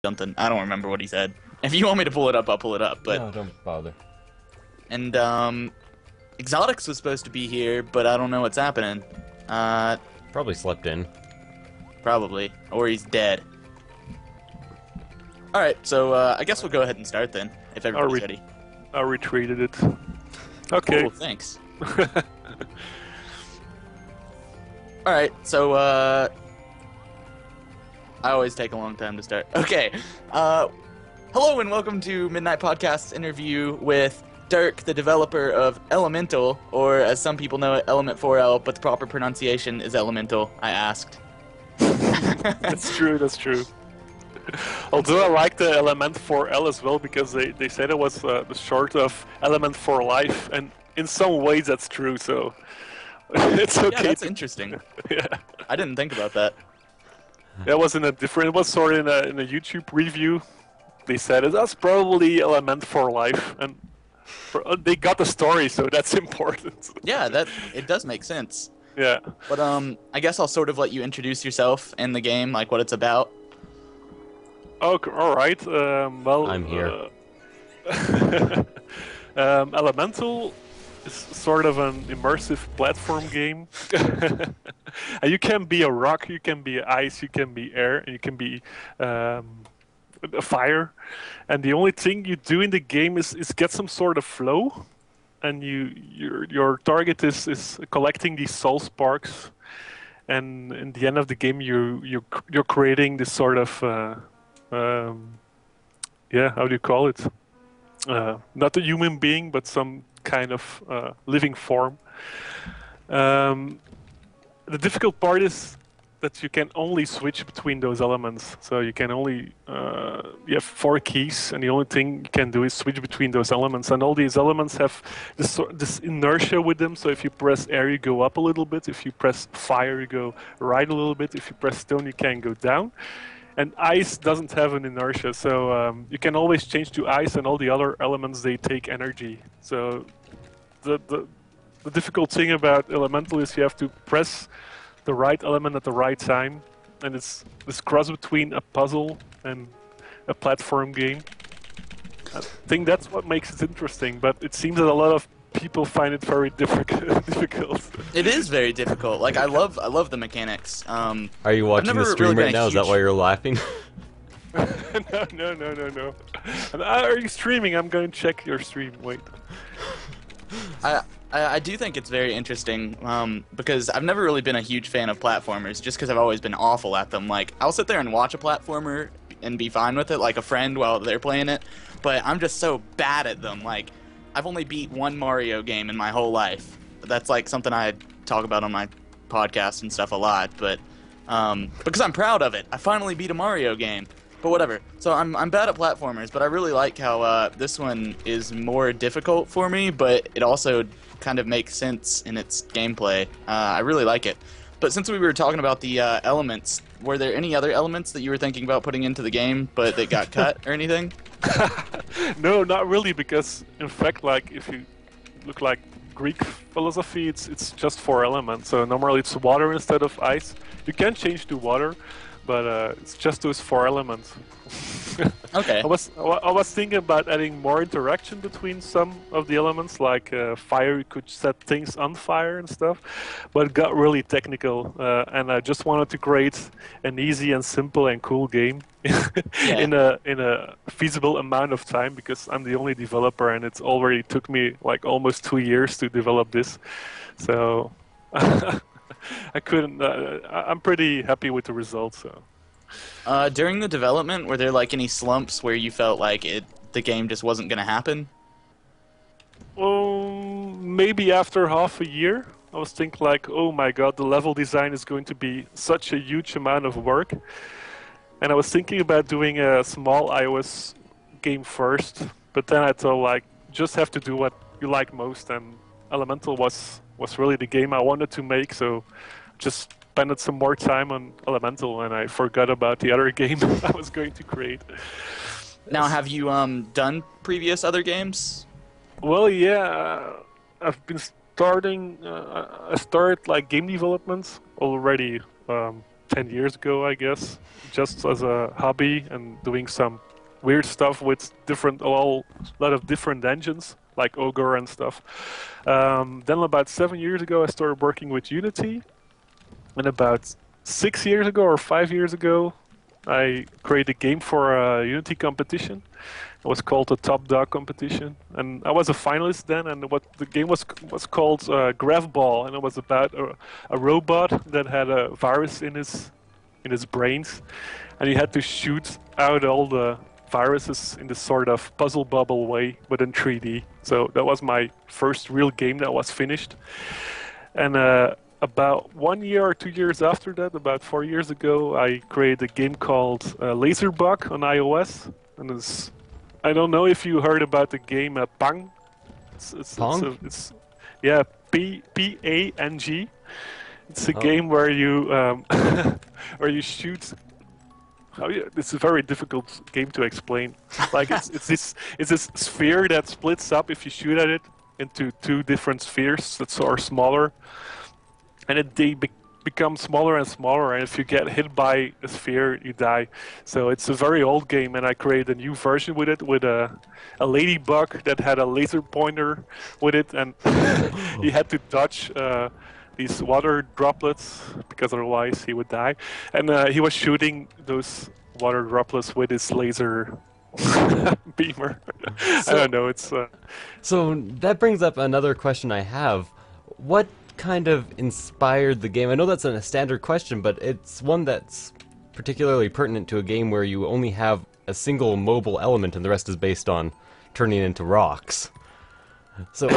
something. I don't remember what he said. If you want me to pull it up, I'll pull it up. But No, don't bother. and Exotics was supposed to be here, but I don't know what's happening. Probably slept in. Probably, or he's dead. All right, so I guess we'll go ahead and start then, if everybody's ready. I retweeted it. Okay. Cool, thanks. All right, so I always take a long time to start. Okay, hello and welcome to Midnight Podcast's interview with Dirk, the developer of Elemental, or as some people know it, Element4l, but the proper pronunciation is Elemental. I asked. That's true, that's true. Although I like the Element4l as well, because they said it was the short of Element for Life, and in some ways that's true, so it's okay. Yeah, that's interesting. Yeah. I didn't think about that. It was it was sort of in a YouTube review. They said that's probably Element for Life, and they got the story, so that's important. Yeah, it does make sense. Yeah. But I guess I'll sort of let you introduce yourself and the game, like what it's about. Okay, all right. Well, I'm here. Elemental is sort of an immersive platform game. And you can be a rock, you can be ice, you can be air, and you can be a fire. And the only thing you do in the game is get some sort of flow. And your target is collecting these soul sparks. And in the end of the game, you're creating this sort of yeah, how do you call it? Not a human being, but some kind of living form. The difficult part is that you can only switch between those elements. So you can only you have 4 keys, and the only thing you can do is switch between those elements. And all these elements have this inertia with them. So if you press air, you go up a little bit. If you press fire, you go right a little bit. If you press stone, you can go down. And ice doesn't have an inertia, so you can always change to ice, and all the other elements, they take energy. So the difficult thing about Elemental is you have to press the right element at the right time, and it's this cross between a puzzle and a platform game. I think that's what makes it interesting, but it seems that a lot of people find it very difficult. It is very difficult. Like I love the mechanics. Are you watching the stream really right now? Is that why you're laughing? No. Are you streaming? I'm going to check your stream. Wait. I do think it's very interesting because I've never really been a huge fan of platformers just because I've always been awful at them. Like, I'll sit there and watch a platformer and be fine with it, like a friend while they're playing it, but I'm just so bad at them. Like, I've only beat one Mario game in my whole life. That's like something I talk about on my podcast and stuff a lot, but because I'm proud of it. I finally beat a Mario game. But whatever. So I'm bad at platformers, but I really like how this one is more difficult for me, but it also kind of makes sense in its gameplay. I really like it. But since we were talking about the elements, were there any other elements that you were thinking about putting into the game, but that got cut or anything? No, not really, because in fact, like if you look like Greek philosophy, it's just 4 elements. So normally it's water instead of ice. You can change to water, but it's just those 4 elements. Okay. I was thinking about adding more interaction between some of the elements, like fire. You could set things on fire and stuff, but it got really technical, and I just wanted to create an easy and simple and cool game in a feasible amount of time, because I'm the only developer, and it's already took me like almost 2 years to develop this. So I couldn't. I'm pretty happy with the results. So. During the development, were there like any slumps where you felt like the game just wasn't going to happen? Maybe after half a year, I was thinking like, oh my god, the level design is going to be such a huge amount of work. And I was thinking about doing a small iOS game first, but then I thought like, just have to do what you like most, and Elemental was really the game I wanted to make, so just spent some more time on Elemental, and I forgot about the other game I was going to create. Now, have you done previous other games? Well, yeah, I've been starting. I started like game development already 10 years ago, I guess, just as a hobby and doing some weird stuff with a lot of different engines like Ogre and stuff. Then about 7 years ago, I started working with Unity, and about 6 years ago or 5 years ago, I created a game for a Unity competition. It was called the Top Dog competition, and I was a finalist then. And what the game was called Graph Ball, and it was about a robot that had a virus in his brains, and he had to shoot out all the viruses in this sort of puzzle bubble way, but in 3D. So that was my first real game that was finished. And about 1 year or 2 years after that, about 4 years ago, I created a game called Laserbug on iOS, and I don't know if you heard about the game Pang. Pong? Yeah, Pang. It's a game where you where you shoot. It's a very difficult game to explain. Like it's this sphere that splits up if you shoot at it into two different spheres that are smaller, and they become smaller and smaller. And if you get hit by a sphere, you die. So it's a very old game, and I created a new version with it with a ladybug that had a laser pointer with it, and he had to dodge these water droplets because otherwise he would die. And he was shooting those water droplets with his laser beamer. I don't know. It's So that brings up another question I have. What kind of inspired the game? I know that's a standard question, but it's one that's particularly pertinent to a game where you only have a single mobile element and the rest is based on turning into rocks. So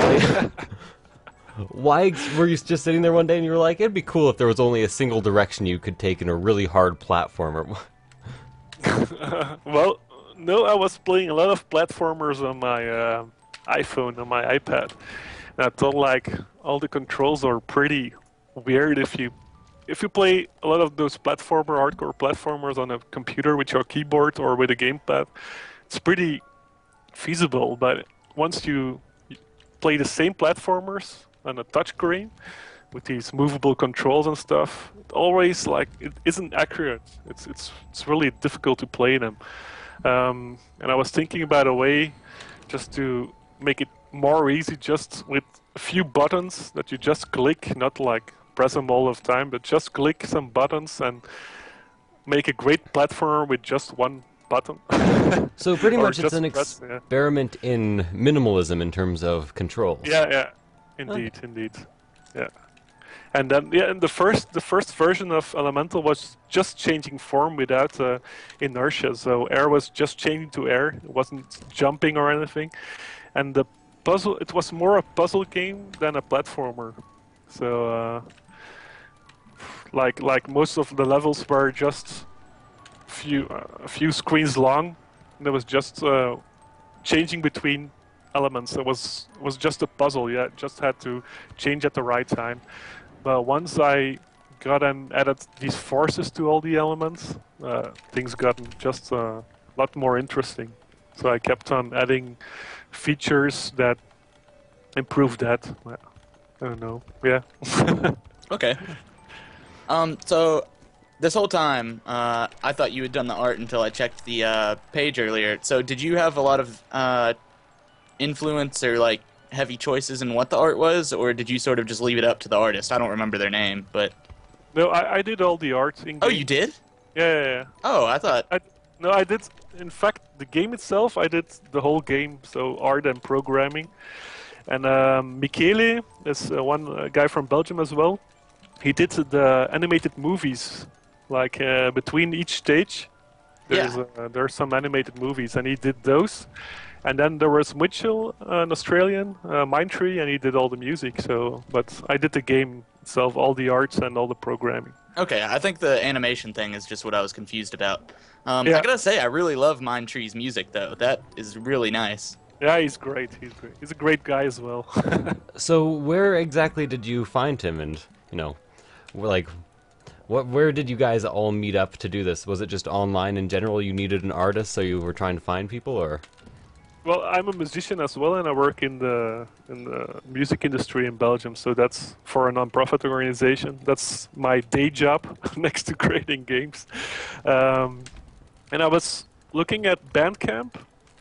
why were you just sitting there one day and you were like, it'd be cool if there was only a single direction you could take in a really hard platformer? Well, no, I was playing a lot of platformers on my iPhone, on my iPad. And I thought like all the controls are pretty weird if you play a lot of those hardcore platformers on a computer with your keyboard or with a gamepad. It's pretty feasible, but once you play the same platformers on a touchscreen with these movable controls and stuff, it always it isn't accurate. It's really difficult to play them. And I was thinking about a way just to make it more easy, just with a few buttons that you just click, not like press them all of the time, but just click some buttons and make a great platformer with just one button. So pretty much it's an experiment in minimalism in terms of controls. Yeah, indeed, yeah. And then and the first version of Elemental was just changing form without inertia. So air was just changing to air; it wasn't jumping or anything. And the puzzle, it was more a puzzle game than a platformer. So like most of the levels were just a few screens long. There was just changing between elements. It was just a puzzle. Yeah, just had to change at the right time. But once I got and added these forces to all the elements, things got just a lot more interesting. So I kept on adding features that improved that. I don't know. Yeah. Okay. So this whole time, I thought you had done the art until I checked the page earlier. So did you have a lot of influence or like heavy choices in what the art was, or did you sort of just leave it up to the artist? I don't remember their name, but no, I did all the art in game. Oh, you did? Yeah. Oh, I thought. No, I did. In fact, the game itself, I did the whole game, so art and programming. And Michele is one guy from Belgium as well. He did the animated movies, like between each stage. There's some animated movies, and he did those. And then there was Mitchell, an Australian, Mindtree, and he did all the music. So, but I did the game itself, all the arts and all the programming. Okay, I think the animation thing is just what I was confused about. I gotta say, I really love Mindtree's music, though. That is really nice. Yeah, he's great. He's a great guy as well. So where exactly did you find him, and like, where did you guys all meet up to do this? Was it just online in general? You needed an artist, so you were trying to find people, or? Well, I'm a musician as well, and I work in the music industry in Belgium. So that's for a non-profit organization. That's my day job next to creating games. Um, and I was looking at Bandcamp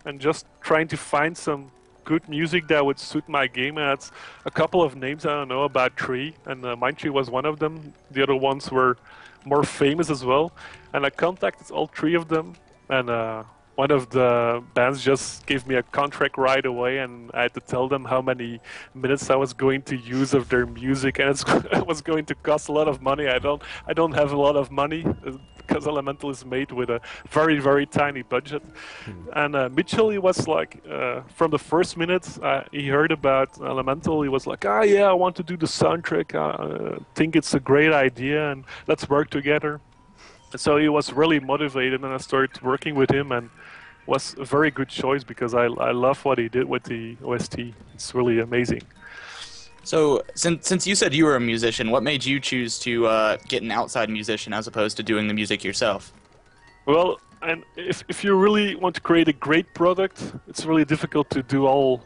and just trying to find some good music that would suit my game. And it's a couple of names I don't know about three, and Mindtree was one of them. The other ones were more famous as well. And I contacted all three of them, and one of the bands just gave me a contract right away, and I had to tell them how many minutes I was going to use of their music, and it was going to cost a lot of money. I don't have a lot of money because Elemental is made with a very, very tiny budget. And Mitchell, he was like, from the first minute he heard about Elemental, he was like, ah, yeah, I want to do the soundtrack. I think it's a great idea, and let's work together. So he was really motivated, and I started working with him, and was a very good choice because I love what he did with the OST. It's really amazing. So, since you said you were a musician, what made you choose to get an outside musician as opposed to doing the music yourself? Well, and if you really want to create a great product, it's really difficult to do all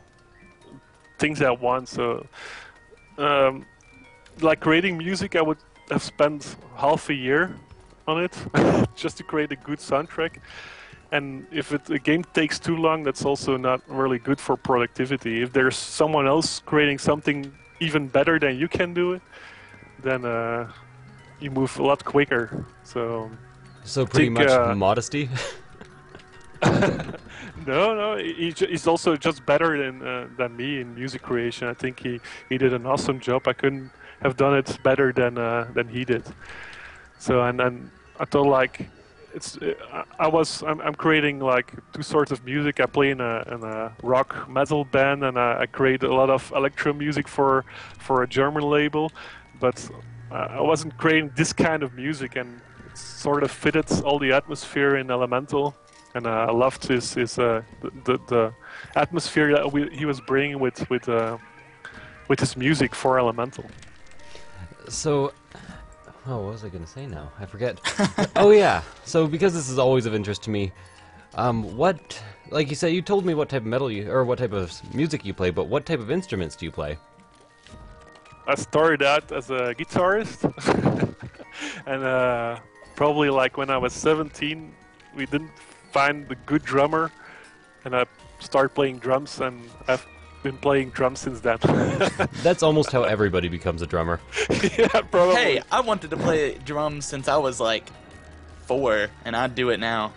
things at once. So, like creating music, I would have spent half a year on it just to create a good soundtrack. And if a game takes too long, that's also not really good for productivity. If there's someone else creating something even better than you can do it, then you move a lot quicker. So pretty much modesty. No, he's also just better than me in music creation. I think he did an awesome job. I couldn't have done it better than he did. So and I thought like. I'm creating like two sorts of music. I play in a rock metal band, and I create a lot of electro music for a German label, but I wasn't creating this kind of music, and it sort of fitted all the atmosphere in Elemental, and I loved the atmosphere that he was bringing with his music for Elemental. So. Oh, what was I going to say now? I forget. Oh, yeah. So, because this is always of interest to me, like you said, you told me what type of metal or what type of music you play, but what type of instruments do you play? I started out as a guitarist, and probably like when I was 17, we didn't find the good drummer, and I started playing drums, and I've been playing drums since then. That's almost how everybody becomes a drummer. Yeah, probably. Hey, I wanted to play drums since I was like 4, and I'd do it now.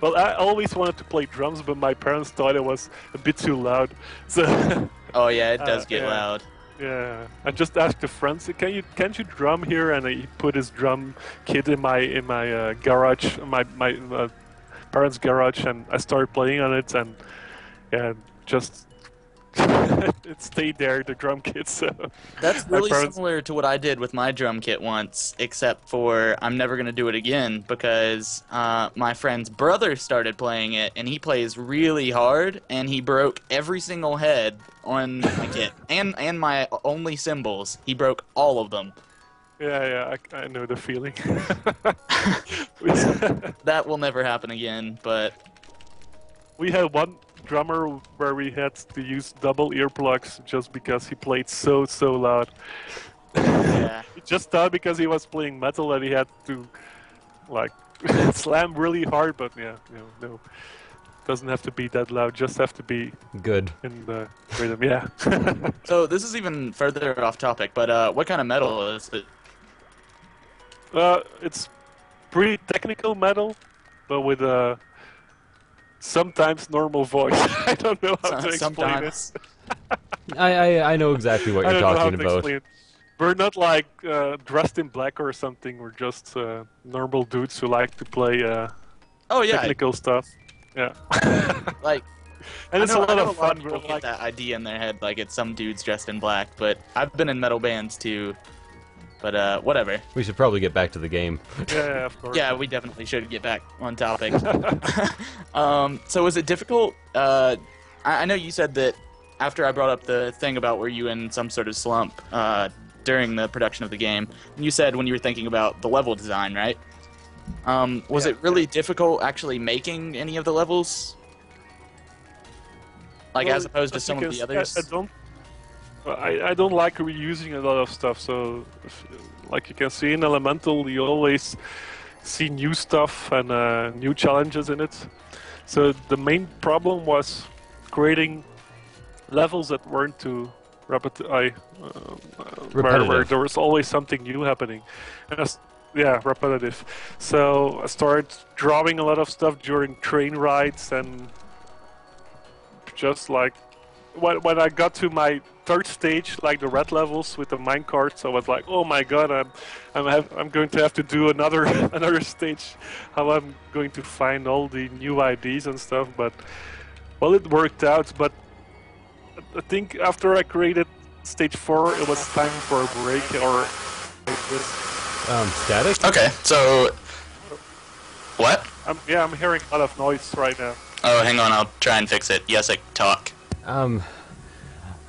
Well, I always wanted to play drums, but my parents thought it was a bit too loud. So. Oh yeah, it does get loud. Yeah, I just asked a friend, can't you drum here? And he put his drum kit in my garage, my parents' garage, and I started playing on it, and yeah. Just it stayed there, the drum kit. So that's really similar to what I did with my drum kit once, except for I'm never gonna do it again because my friend's brother started playing it, and he plays really hard, and he broke every single head on my kit and my only cymbals. He broke all of them. Yeah, I know the feeling. That will never happen again, but we had one drummer where we had to use double earplugs just because he played so loud. Yeah. He just thought because he was playing metal that he had to like slam really hard, but yeah, no. Doesn't have to be that loud, just have to be good in the rhythm. Yeah. So this is even further off topic, but what kind of metal is it? It's pretty technical metal, but with a sometimes normal voice. I don't know how to explain it. I know exactly what you're talking about. We're not like dressed in black or something. We're just normal dudes who like to play technical stuff. Yeah. Like, and it's a lot of fun. People get that idea in their head, like it's some dudes dressed in black. But I've been in metal bands too. But whatever. We should probably get back to the game. Yeah, of course. Yeah, we definitely should get back on topic. So was it difficult? I know you said that after I brought up the thing about were you in some sort of slump during the production of the game, you said when you were thinking about the level design, right? Was it really difficult actually making any of the levels? Like Well, as opposed to as some you of can the see, others? I don't like reusing a lot of stuff. So, like you can see in Elemental, you always see new stuff and new challenges in it. So the main problem was creating levels that weren't too where Repetitive. there was always something new happening, and yeah, repetitive. So I started drawing a lot of stuff during train rides, and just like when I got to my third stage, like the red levels with the minecarts, I was like, oh my god, I'm going to have to do another another stage. How I'm going to find all the new IDs and stuff, but well, it worked out. But I think after I created stage 4, it was time for a break or like this. Static? Okay, so what? I'm hearing a lot of noise right now. Oh, hang on, I'll try and fix it. Yesik, talk.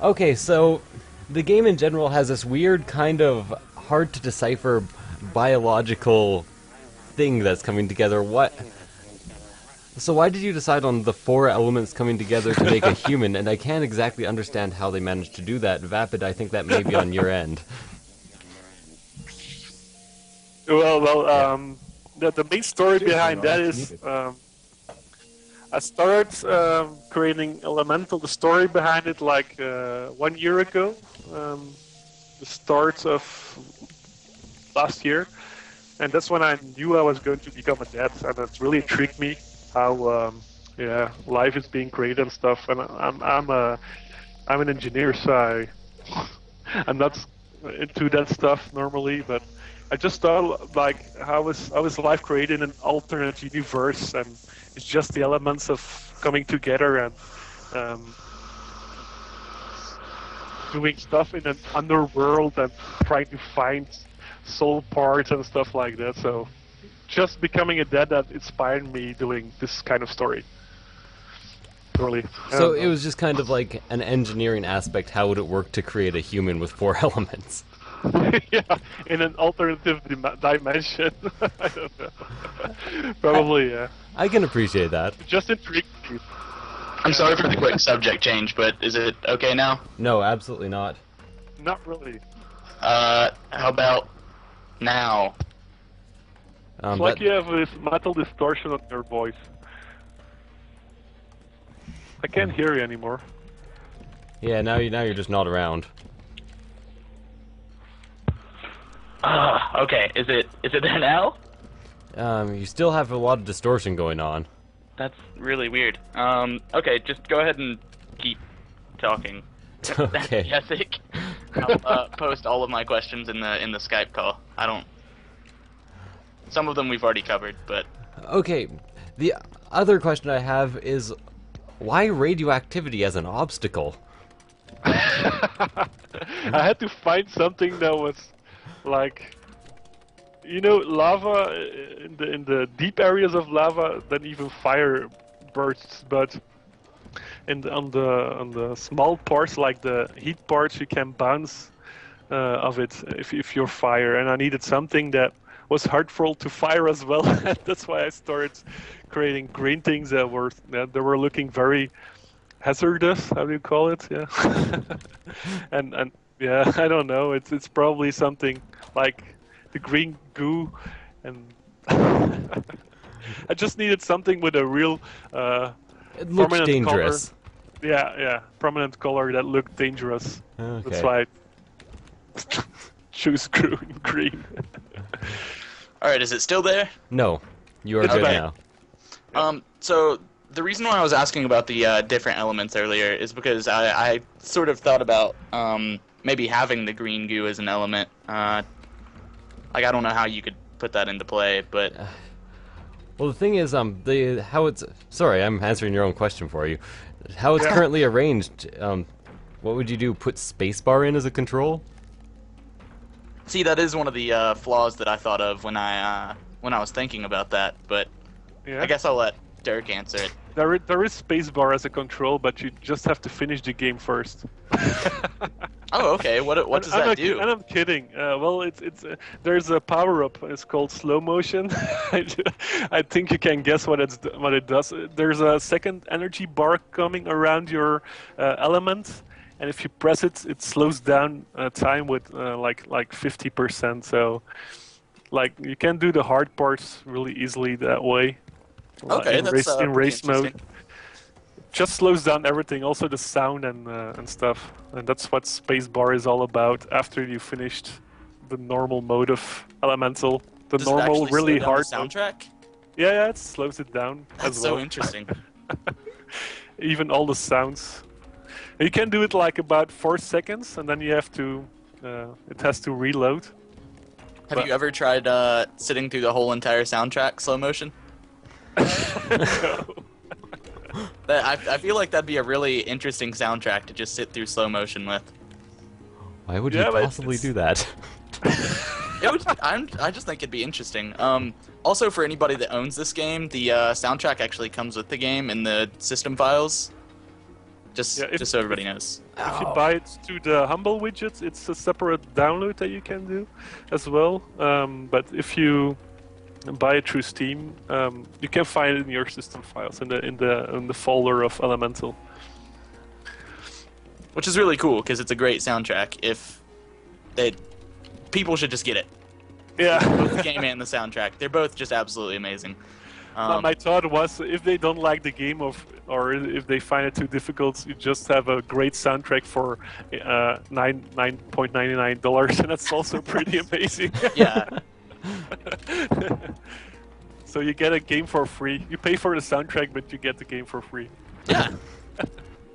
Okay, so the game in general has this weird kind of hard to decipher biological thing that's coming together. So why did you decide on the 4 elements coming together to make a human? And I can't exactly understand how they managed to do that. Vapid, I think that may be on your end. Well, the main story behind that is I started creating Elemental. The story behind it like 1 year ago, the start of last year, and that's when I knew I was going to become a dad, and it really intrigued me how life is being created and stuff. And I'm an engineer, so I'm not into that stuff normally, but I just thought, like, how is life created in an alternate universe, and it's just the elements of coming together and doing stuff in an underworld and trying to find soul parts and stuff like that. So just becoming a dad that inspired me doing this kind of story. Really. So it was just kind of like an engineering aspect. How would it work to create a human with 4 elements? Yeah, in an alternative dimension. I don't know. Probably, yeah. I can appreciate that. Just intrigued me. I'm sorry for the quick subject change, but is it okay now? No, absolutely not. Not really. How about now? It's like you have this metal distortion on your voice. I can't hear you anymore. Yeah, now you're just not around. Okay, is it there now? You still have a lot of distortion going on. That's really weird. Okay, just go ahead and keep talking. Okay. Yesik. I'll post all of my questions in the Skype call. Some of them we've already covered, but Okay, the other question I have is, why radioactivity as an obstacle? I had to find something that was like, lava in the deep areas of lava, then even fire bursts, but on the small parts, like the heat parts, you can bounce of it if you're fire. And I needed something that was hurtful to fire as well. That's why I started creating green things that were looking very hazardous. How do you call it? Yeah. and yeah, I don't know. It's probably something like the green goo, and I just needed something with a real It looks prominent dangerous. color. Yeah, prominent color that looked dangerous. Okay. That's why I choose green. alright, is it still there? No, you are good Okay. now. So the reason why I was asking about the different elements earlier is because I sort of thought about maybe having the green goo as an element. Like, I don't know how you could put that into play, but Well, the thing is, sorry, I'm answering your own question for you. How it's currently arranged, what would you do? Put spacebar in as a control? see, that is one of the flaws that I thought of when I was thinking about that. But Yeah. I guess I'll let Dirk answer it. There is spacebar as a control, but you just have to finish the game first. Oh, okay. What does that do? And I'm kidding. Well, it's there's a power up. It's called slow motion. I think you can guess what it does. There's a second energy bar coming around your element, and if you press it, it slows down time with like 50%. So, like you can do the hard parts really easily that way. Okay, that's In pretty race mode. interesting. Just slows down everything, also the sound and stuff. And that's what spacebar is all about. After you finished the normal mode of Elemental, the Does it normal actually really slow down hard the soundtrack? Yeah, it slows it down That's as well. so interesting. Even all the sounds. You can do it like about 4 seconds, and then you have to. It has to reload. Have you ever tried sitting through the whole entire soundtrack slow motion? No. I feel like that'd be a really interesting soundtrack to just sit through slow motion with. Why would Yeah, you but possibly do that? I just think it'd be interesting. Also, for anybody that owns this game, the soundtrack actually comes with the game in the system files. Just so everybody knows. If you buy it to the Humble widget, it's a separate download that you can do as well. But if you buy it through Steam, you can find it in your system files in the folder of Elemental. Which is really cool because it's a great soundtrack. People should just get it. Yeah. Both the game and the soundtrack. They're both just absolutely amazing. My thought was, if they don't like the game or if they find it too difficult, you just have a great soundtrack for $9.99, and that's also pretty amazing. Yeah. So you get a game for free. You pay for the soundtrack, but you get the game for free. Yeah.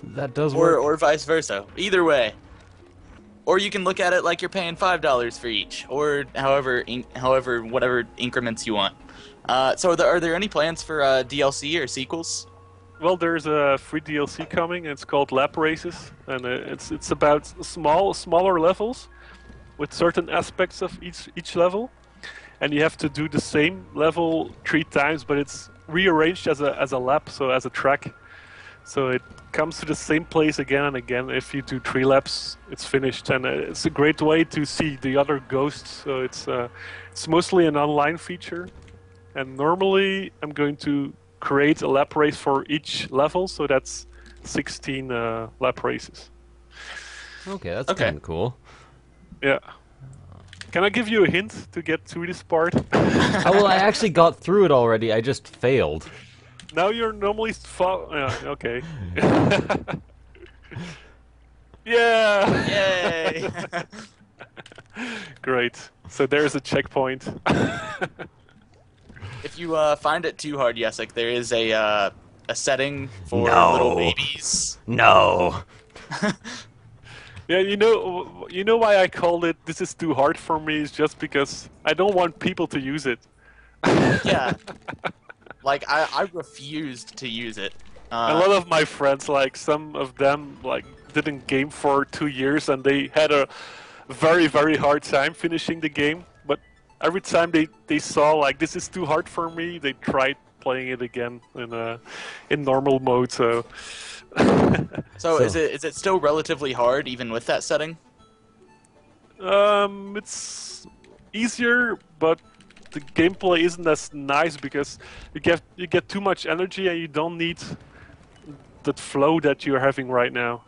That does work. Or vice versa. Either way. Or you can look at it like you're paying $5 for each, or however whatever increments you want. So are there any plans for DLC or sequels? Well, there's a free DLC coming. It's called Lap Races, and it's about smaller levels with certain aspects of each level, and you have to do the same level 3 times, but it's rearranged as a lap, so as a track. So it comes to the same place again and again. If you do 3 laps, it's finished, and it's a great way to see the other ghosts. So it's mostly an online feature, and normally I'm going to create a lap race for each level, so that's 16 lap races. Okay, that's kind of cool. Yeah. Can I give you a hint to get through this part? Well, I actually got through it already. I just failed. Now you're normally yeah, okay. Yeah! Yay! Great. So there's a checkpoint. If you find it too hard, Jessic, there is a setting for No. little babies. No. Yeah, you know why I called it "This is too hard for me" is just because I don't want people to use it. Yeah. Like, I refused to use it. A lot of my friends, like some of them, like didn't game for 2 years, and they had a very, very hard time finishing the game. But every time they saw like this is too hard for me, they tried playing it again in normal mode. So. So is it still relatively hard even with that setting? It's easier, but the gameplay isn't as nice because you get too much energy and you don't need that flow that you're having right now.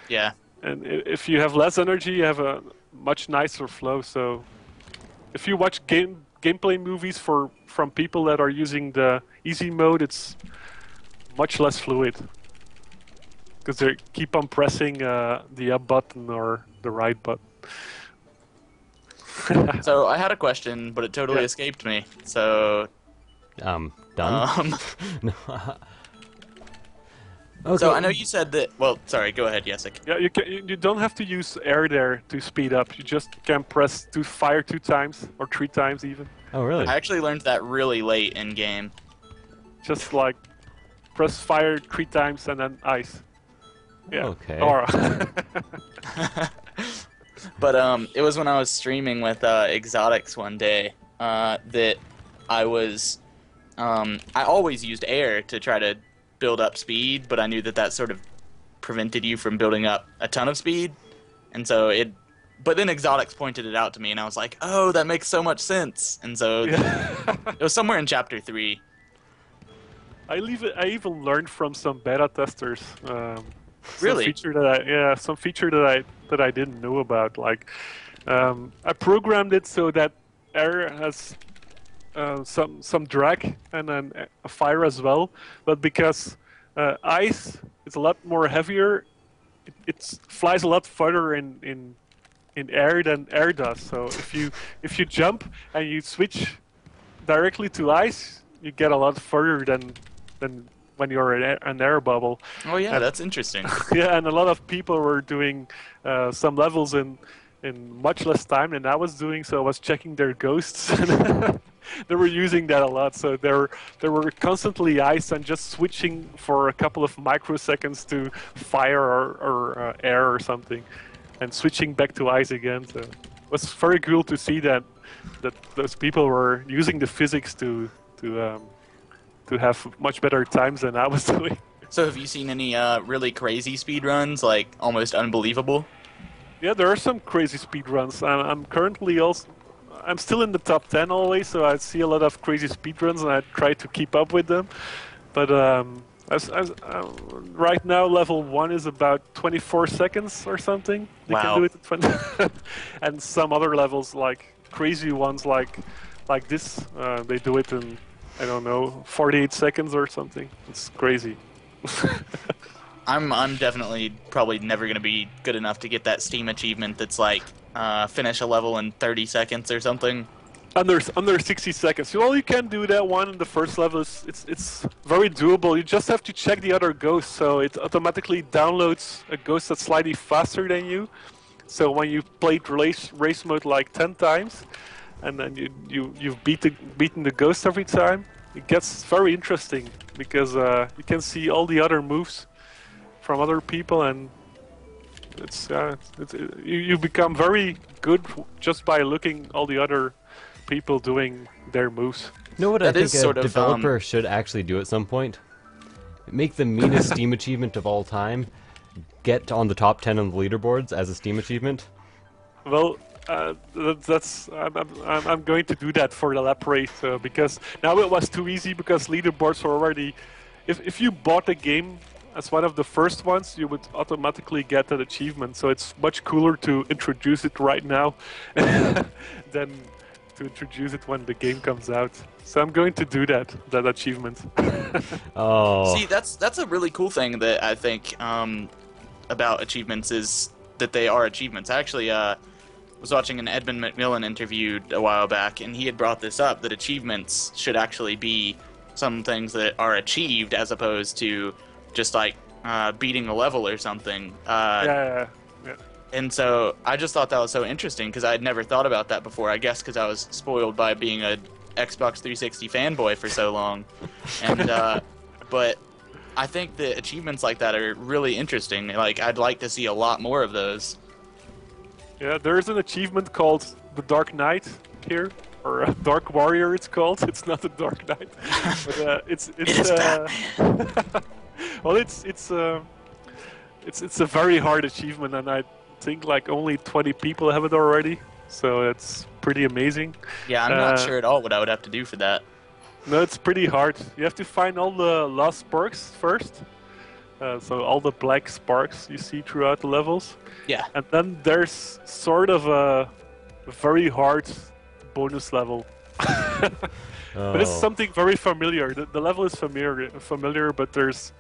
Yeah. And if you have less energy, you have a much nicer flow. So if you watch gameplay movies from people that are using the easy mode, it's much less fluid because they keep on pressing the up button or the right button. So I had a question, but it totally escaped me. So Done? No. Okay. So I know you said that. Well, sorry. Go ahead, Jessic. Yeah, you don't have to use air there to speed up. You just can press to fire 2 times or 3 times even. Oh, really? I actually learned that really late in game. Just like press fire 3 times and then ice. Yeah. Okay. Or But it was when I was streaming with Exotics one day that I was. I always used air to try to build up speed, but I knew that sort of prevented you from building up a ton of speed. and so it. But then Exotics pointed it out to me, and I was like, "Oh, that makes so much sense." And so it was somewhere in chapter 3. I even learned from some beta testers. Really? Some feature that I didn't know about. Like, I programmed it so that air has some drag and then a fire as well. But because ice is a lot more heavier, it flies a lot further in air than air does. So if you jump and you switch directly to ice, you get a lot further than when you're in an air bubble. Oh yeah, that's interesting. Yeah, and a lot of people were doing some levels in much less time than I was doing. So I was checking their ghosts. They were using that a lot. So they were constantly ice and just switching for a couple of microseconds to fire or air or something, and switching back to ice again. So it was very cool to see that those people were using the physics to have much better times than I was doing. So have you seen any really crazy speedruns, like almost unbelievable? Yeah, there are some crazy speedruns. I'm currently also... I'm still in the top 10 always, so I see a lot of crazy speedruns and I try to keep up with them. But right now, level 1 is about 24 seconds or something. They can do it at 20. And some other levels, like crazy ones like this, they do it in, I don't know, 48 seconds or something. It's crazy. I'm definitely probably never going to be good enough to get that Steam achievement that's like finish a level in 30 seconds or something. Under 60 seconds. Well, you can do that one in the first level. It's very doable. You just have to check the other ghosts, so it automatically downloads a ghost that's slightly faster than you. So when you've played race mode like 10 times, and then you've beaten the ghost every time, it gets very interesting because you can see all the other moves from other people, and you become very good just by looking all the other people doing their moves. You know what That I is think sort a of, developer should actually do at some point? Make the meanest Steam achievement of all time get on the top 10 on the leaderboards as a Steam achievement. Well, I'm going to do that for the lap race because now it was too easy because leaderboards are already... If you bought a game as one of the first ones, you would automatically get that achievement. So it's much cooler to introduce it right now than to introduce it when the game comes out. So I'm going to do that achievement. Oh. See, that's a really cool thing that I think about achievements is that they are achievements. I actually was watching an Edmund McMillan interview a while back, and he had brought this up, that achievements should actually be some things that are achieved as opposed to just like beating a level or something. Yeah. And so I just thought that was so interesting because I had never thought about that before. I guess because I was spoiled by being a Xbox 360 fanboy for so long. And but I think that achievements like that are really interesting. Like, I'd like to see a lot more of those. Yeah, there's an achievement called the Dark Knight here, or Dark Warrior. It's called. It's not the Dark Knight, but it's well, it's a very hard achievement, and I think like only 20 people have it already. So it's pretty amazing. Yeah, I'm not sure at all what I would have to do for that. No, it's pretty hard. You have to find all the lost sparks first. So all the black sparks you see throughout the levels. Yeah. And then there's sort of a very hard bonus level. But it's something very familiar. The level is familiar, but there's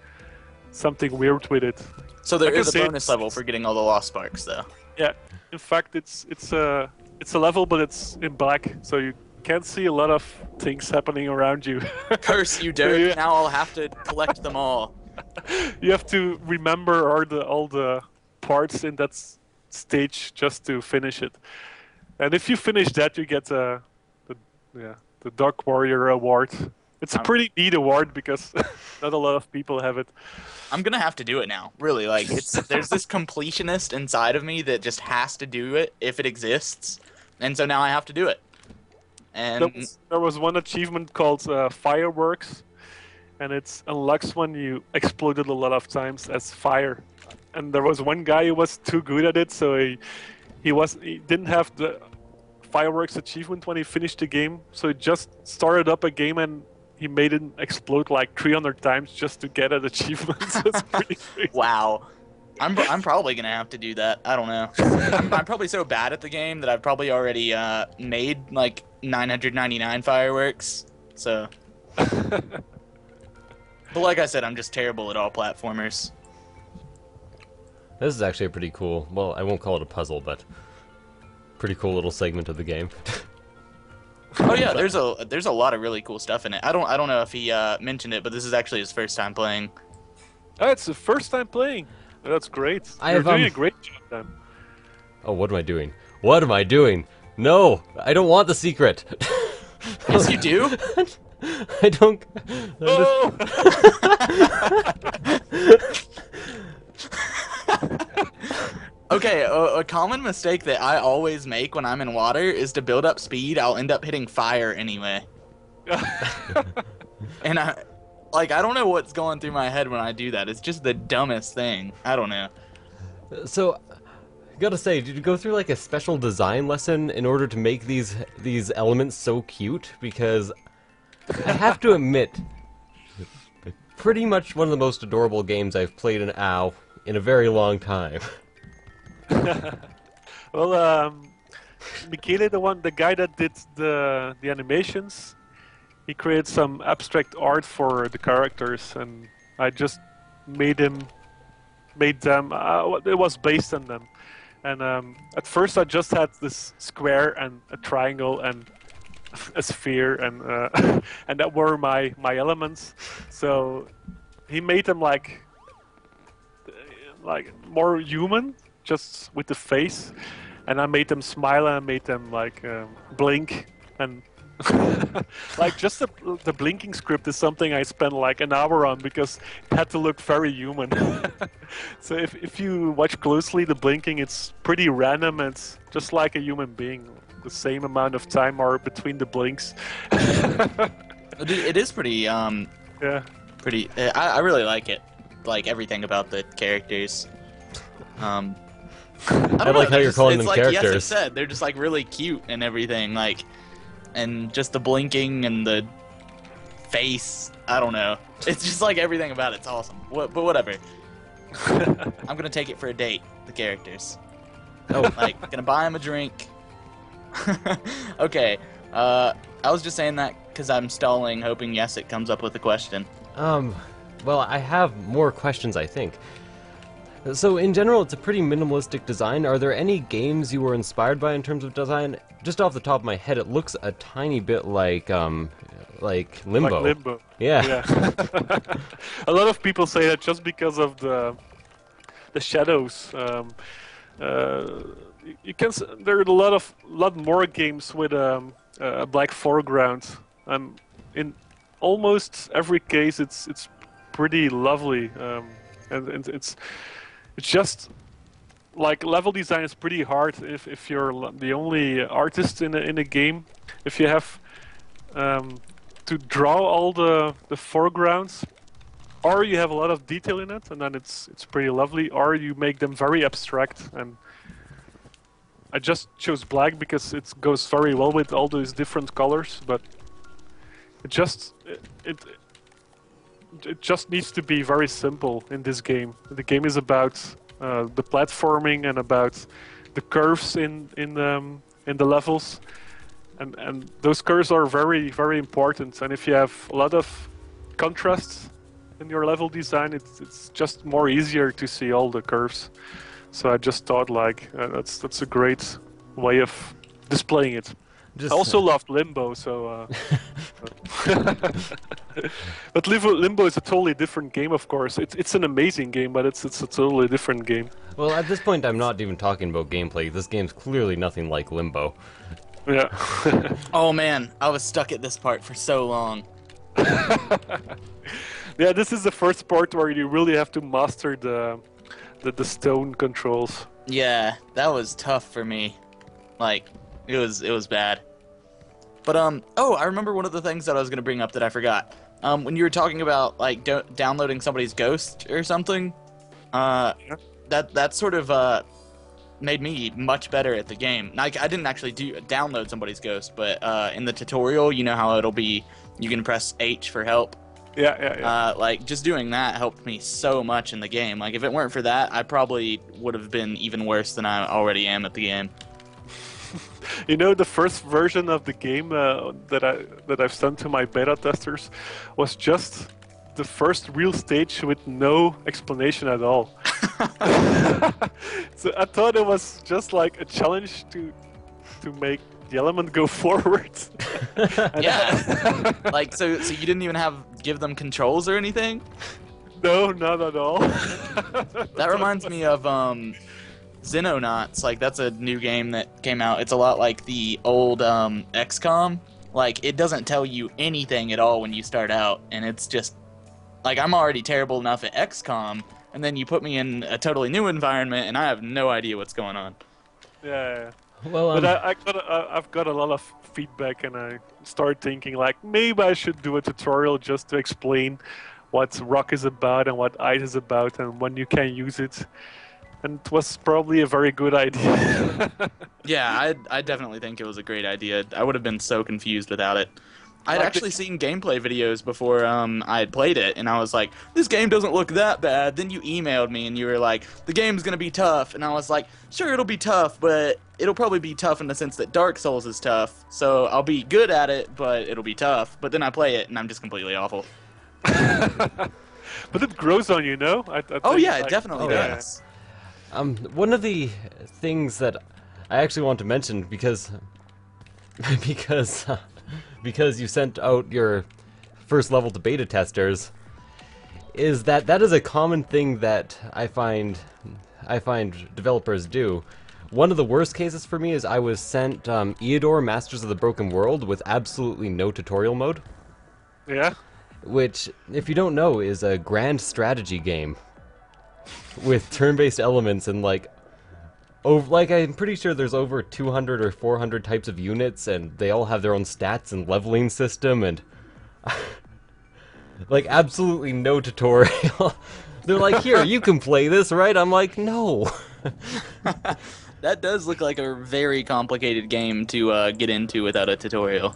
something weird with it. So there is a bonus level for getting all the lost sparks, though. Yeah. In fact, it's a level, but it's in black, so you can't see a lot of things happening around you. Curse you, Derek! Now I'll have to collect them all. You have to remember all the parts in that stage just to finish it. And if you finish that, you get the Dark Warrior award. It's a pretty neat award because not a lot of people have it. I'm gonna have to do it now. Really, like there's this completionist inside of me that just has to do it if it exists, and so now I have to do it. And there was one achievement called Fireworks, and it unlocks when you exploded a lot of times as fire. and there was one guy who was too good at it, so he didn't have the fireworks achievement when he finished the game, so he just started up a game and he made it explode like 300 times just to get an achievement. That's pretty crazy. Wow. I'm probably gonna have to do that. I don't know. I'm probably so bad at the game that I've probably already made like 999 fireworks. So, but like I said, I'm just terrible at all platformers. This is actually a pretty cool, well, I won't call it a puzzle, but pretty cool little segment of the game. Oh yeah, there's a lot of really cool stuff in it. I don't know if he mentioned it, but this is actually his first time playing. Oh, it's the first time playing. That's great. I You're have, doing a great job, then. Oh, what am I doing? What am I doing? No, I don't want the secret. Yes, you do. I don't. Oh! Okay, a common mistake that I always make when I'm in water is to build up speed. I'll end up hitting fire anyway. And I don't know what's going through my head when I do that. It's just the dumbest thing. I don't know. So, I gotta say, did you go through like a special design lesson in order to make these elements so cute? Because I have to admit, pretty much one of the most adorable games I've played in WoW in a very long time. Well, Michele, the guy that did the animations, he created some abstract art for the characters, and I just made them. It was based on them, and at first I just had this square and a triangle and a sphere, and and that were my elements. So he made them like more human, just with the face, and I made them smile and I made them like blink, and like just the blinking script is something I spent like an hour on because it had to look very human. So if you watch closely the blinking, it's pretty random. It's just like a human being, the same amount of time or between the blinks. It is pretty Yeah. pretty. I really like it. Like everything about the characters. I don't like know, how you're calling it's them like, characters. Yes, it said they're just like really cute and everything, like, and just the blinking and the face. I don't know. It's just like everything about it's awesome. But whatever. I'm gonna take it for a date. The characters. Oh, Like, gonna buy them a drink. Okay. I was just saying that because I'm stalling, hoping yes, it comes up with a question. well, I have more questions, I think. So, in general, it's a pretty minimalistic design. Are there any games you were inspired by in terms of design? Just off the top of my head, it looks a tiny bit like Limbo. Like Limbo. Yeah. A lot of people say that just because of the shadows. You can. There are a lot more games with a black foreground. In almost every case, it's pretty lovely, and it's just like level design is pretty hard if you're the only artist in a game. If you have to draw all the foregrounds, or you have a lot of detail in it, and then it's pretty lovely, or you make them very abstract. And I just chose black because it goes very well with all those different colors, but it just needs to be very simple in this game. The game is about the platforming and about the curves in the levels, and those curves are very, very important. And if you have a lot of contrast in your level design, it's just more easier to see all the curves. So I just thought like that's a great way of displaying it. I also loved Limbo, so. But Limbo is a totally different game, of course. It's an amazing game, but it's a totally different game. Well, at this point, I'm not even talking about gameplay. This game's clearly nothing like Limbo. Yeah. Oh man, I was stuck at this part for so long. Yeah, this is the first part where you really have to master the stone controls. Yeah, that was tough for me. Like, it was bad. But oh, I remember one of the things that I was gonna bring up that I forgot. When you were talking about like downloading somebody's ghost or something, that sort of made me much better at the game. Like, I didn't actually download somebody's ghost, but in the tutorial, you know how it'll be, you can press H for help. Yeah. Like, just doing that helped me so much in the game. Like, if it weren't for that, I probably would have been even worse than I already am at the game. You know, the first version of the game that I've sent to my beta testers was just the first real stage with no explanation at all. So I thought it was just like a challenge to make the element go forward. Yeah. Like, so you didn't even give them controls or anything? No, not at all. That reminds me of Xenonauts. Like, that's a new game that came out. It's a lot like the old XCOM. Like, it doesn't tell you anything at all when you start out, and it's just like, I'm already terrible enough at XCOM, and then you put me in a totally new environment, and I have no idea what's going on. Yeah. Well, But I've got a lot of feedback, and I start thinking like maybe I should do a tutorial just to explain what rock is about and what ice is about and when you can use it. And it was probably a very good idea. Yeah, I definitely think it was a great idea. I would have been so confused without it. I'd actually seen gameplay videos before I had played it, and I was like, this game doesn't look that bad. Then you emailed me, and you were like, the game's going to be tough. And I was like, sure, it'll be tough, but it'll probably be tough in the sense that Dark Souls is tough. So I'll be good at it, but it'll be tough. But then I play it, and I'm just completely awful. But it grows on you, no? I Oh, think, yeah, it like, definitely does. one of the things that I actually want to mention, because you sent out your first level to beta testers, is that is a common thing that I find developers do. One of the worst cases for me is I was sent Eodor Masters of the Broken World with absolutely no tutorial mode. Yeah? Which, if you don't know, is a grand strategy game with turn-based elements and like I'm pretty sure there's over 200 or 400 types of units, and they all have their own stats and leveling system, and like absolutely no tutorial. They're like, here, you can play this, right? I'm like, no. That does look like a very complicated game to get into without a tutorial.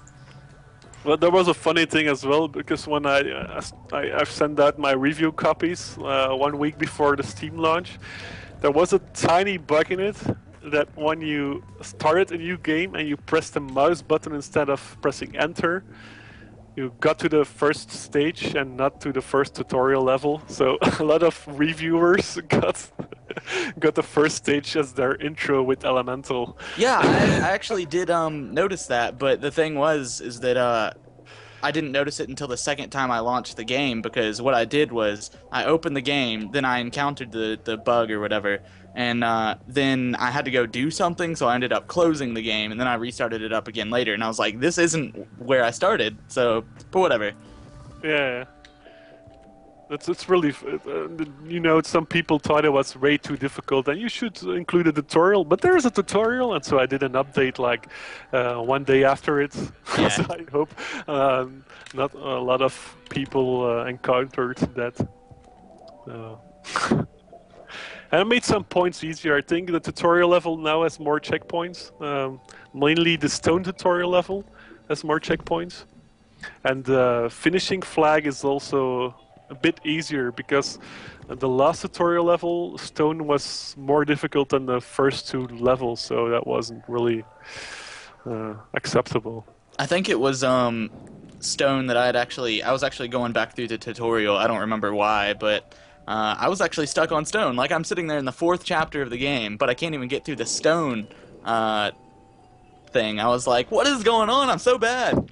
Well, there was a funny thing as well, because when I've sent out my review copies 1 week before the Steam launch, there was a tiny bug in it that when you started a new game and you pressed the mouse button instead of pressing enter, you got to the first stage and not to the first tutorial level. So a lot of reviewers got the first stage as their intro with Elemental. Yeah, I actually did notice that, but the thing is that I didn't notice it until the second time I launched the game, because what I did was I opened the game, then I encountered the bug or whatever, and then I had to go do something, so I ended up closing the game, and then I restarted it up again later, and I was like, this isn't where I started, so, but whatever. Yeah. It's really, you know, some people thought it was way too difficult, and you should include a tutorial. But there is a tutorial, and so I did an update like 1 day after it. Yeah. So I hope not a lot of people encountered that. And I made some points easier. I think the tutorial level now has more checkpoints. Mainly the stone tutorial level has more checkpoints, and the finishing flag is also a bit easier, because the last tutorial level, stone, was more difficult than the first two levels, so that wasn't really acceptable. I think it was stone that I was actually going back through the tutorial. I don't remember why, but I was actually stuck on stone. Like, I'm sitting there in the 4th chapter of the game, but I can't even get through the stone thing. I was like, what is going on? I'm so bad.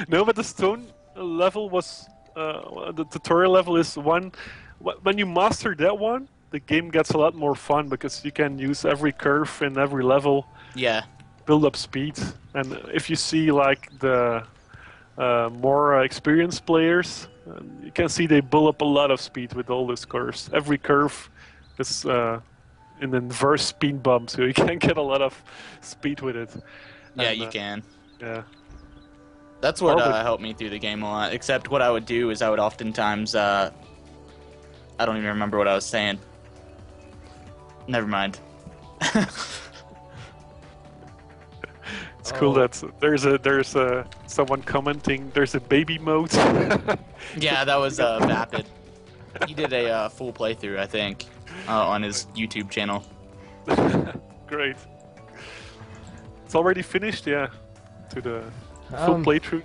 No, but the stone level was the tutorial level is one. When you master that one, the game gets a lot more fun, because you can use every curve in every level. Yeah. Build up speed, and if you see like the more experienced players, you can see they build up a lot of speed with all these curves. Every curve is an inverse speed bump, so you can get a lot of speed with it. Yeah, And, you can. Yeah. That's what helped me through the game a lot. Except what I would do is I would oftentimes, I don't even remember what I was saying. Never mind. It's cool Oh. that there's someone commenting. There's a baby mode. Yeah, that was Vapid. He did a full playthrough, I think, on his YouTube channel. Great. It's already finished, yeah. To the full playthrough.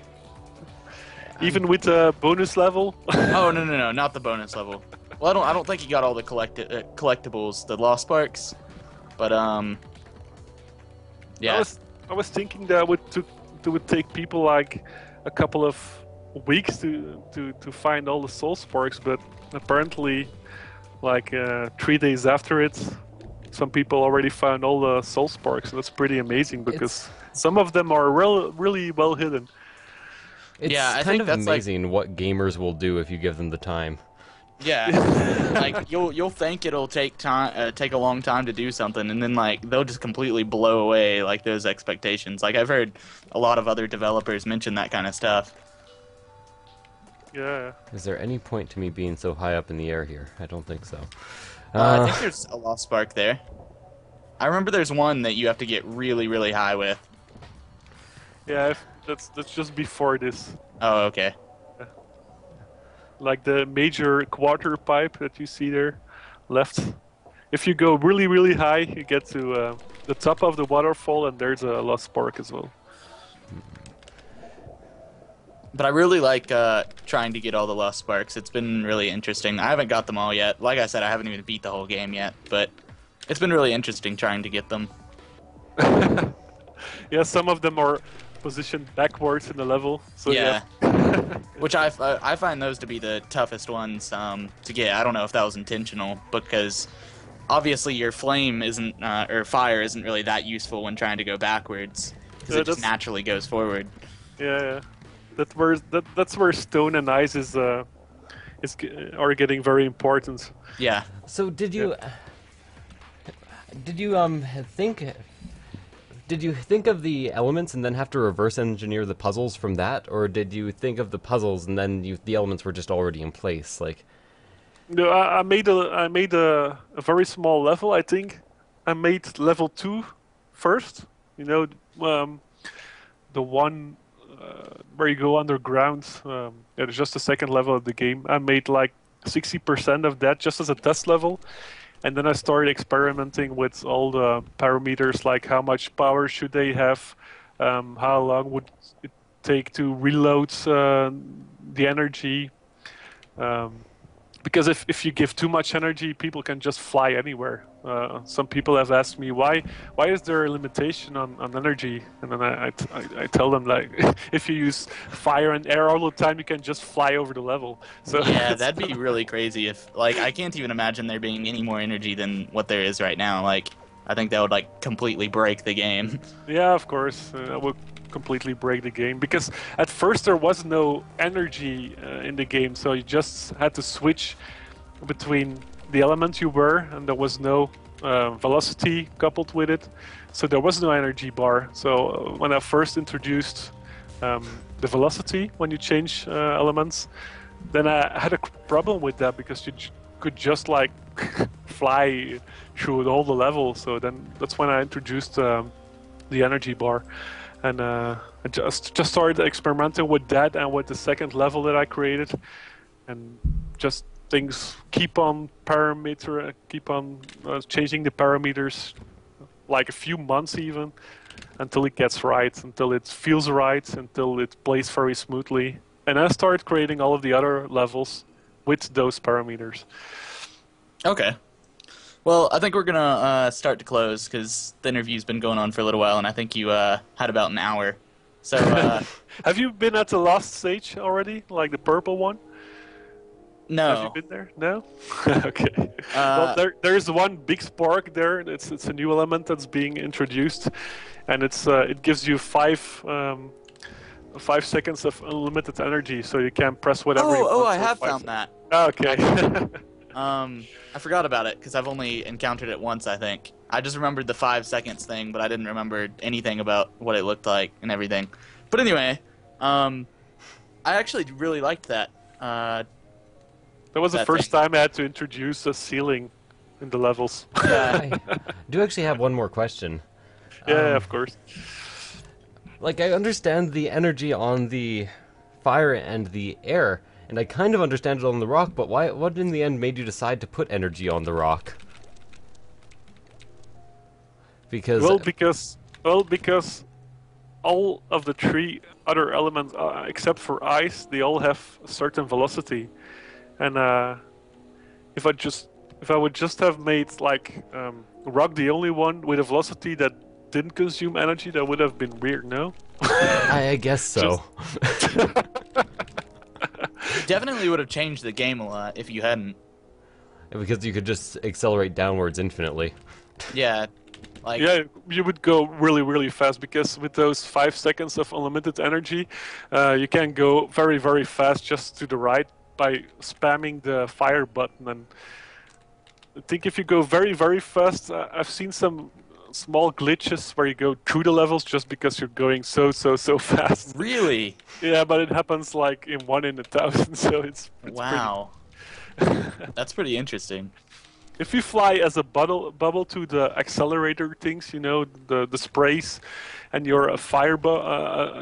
Even with the bonus level. Oh no, not the bonus level. Well, I don't think he got all the collectibles, the Lost Sparks, but yeah. I was thinking that it would take people like a couple of weeks to find all the soul sparks, but apparently, like 3 days after it, some people already found all the soul sparks. So that's pretty amazing because some of them are really well hidden. It's Yeah, I kind think of that's amazing what gamers will do if you give them the time. Yeah, like you'll think it'll take time, take a long time to do something, and then like they'll just completely blow away like those expectations. Like I've heard a lot of other developers mention that kind of stuff. Yeah. Is there any point to me being so high up in the air here? I don't think so. I think there's a Lost Spark there. I remember there's one that you have to get really high with. Yeah, that's just before this. Oh, okay. Like the major quarter pipe that you see there, left. If you go really high, you get to the top of the waterfall, and there's a lost spark as well. But I really like trying to get all the Lost Sparks. It's been really interesting. I haven't got them all yet. Like I said, I haven't even beat the whole game yet, but it's been really interesting trying to get them. Yeah, some of them are positioned backwards in the level. So Yeah. Which I find those to be the toughest ones to get. I don't know if that was intentional, because obviously your flame isn't, or fire isn't really that useful when trying to go backwards, because Yeah, it just naturally goes forward. Yeah. That's where stone and ice are getting very important. Yeah. So did you think of the elements and then have to reverse engineer the puzzles from that, or did you think of the puzzles and then the elements were just already in place? Like, No, I made a very small level. I think I made level 2 first. You know, the one where you go underground. It's just the second level of the game. I made like 60% of that just as a test level. And then I started experimenting with all the parameters, like how much power should they have, how long would it take to reload the energy. Because if you give too much energy, people can just fly anywhere. Some people have asked me why is there a limitation on energy, and then I tell them, like, if you use fire and air all the time, you can just fly over the level. So Yeah, that'd be really crazy if, like, I can't even imagine there being any more energy than what there is right now. Like, I think that would, like, completely break the game. Yeah, of course, that would completely break the game, because at first there was no energy in the game, so you just had to switch between the element you were, and there was no velocity coupled with it, so there was no energy bar. So when I first introduced the velocity when you change elements, then I had a problem with that, because you could just like fly through all the levels. So then that's when I introduced the energy bar, and I just started experimenting with that and with the second level that I created, and just things keep on changing the parameters, like a few months even, until it gets right, until it feels right, until it plays very smoothly. And I started creating all of the other levels with those parameters. Okay. Well, I think we're gonna start to close, because the interview's been going on for a little while, and I think you had about an hour. So, Have you been at the last stage already, like the purple one? no. Have you been there? No? Okay. Well, there's one big spark there. It's a new element that's being introduced, and it gives you 5 seconds of unlimited energy, so you can press whatever you want. Oh, I for have 5 found that. Okay. I forgot about it, because I've only encountered it once, I think. I just remembered the 5 seconds thing, but I didn't remember anything about what it looked like and everything. But anyway, I actually really liked that. That was the That first thing. time I had to introduce a ceiling in the levels. I do actually have one more question. Yeah, of course. Like, I understand the energy on the fire and the air, and I kind of understand it on the rock, but what in the end made you decide to put energy on the rock? Because... Because all of the 3 other elements, except for ice, they all have a certain velocity, and if I would just have made like rock the only one with a velocity that didn't consume energy, that would have been weird, no? I guess so. Definitely would have changed the game a lot if you hadn't. Because you could just accelerate downwards infinitely. Yeah. Like, yeah, you would go really, really fast, because with those 5 seconds of unlimited energy, you can go very, very fast just to the right by spamming the fire button. And I think if you go very, very fast, I've seen some small glitches where you go through the levels just because you're going so fast. really? Yeah, but it happens like in 1 in 1,000, so it's Wow. That's pretty interesting. If you fly as a bubble to the accelerator things, you know, the sprays, and you're a fire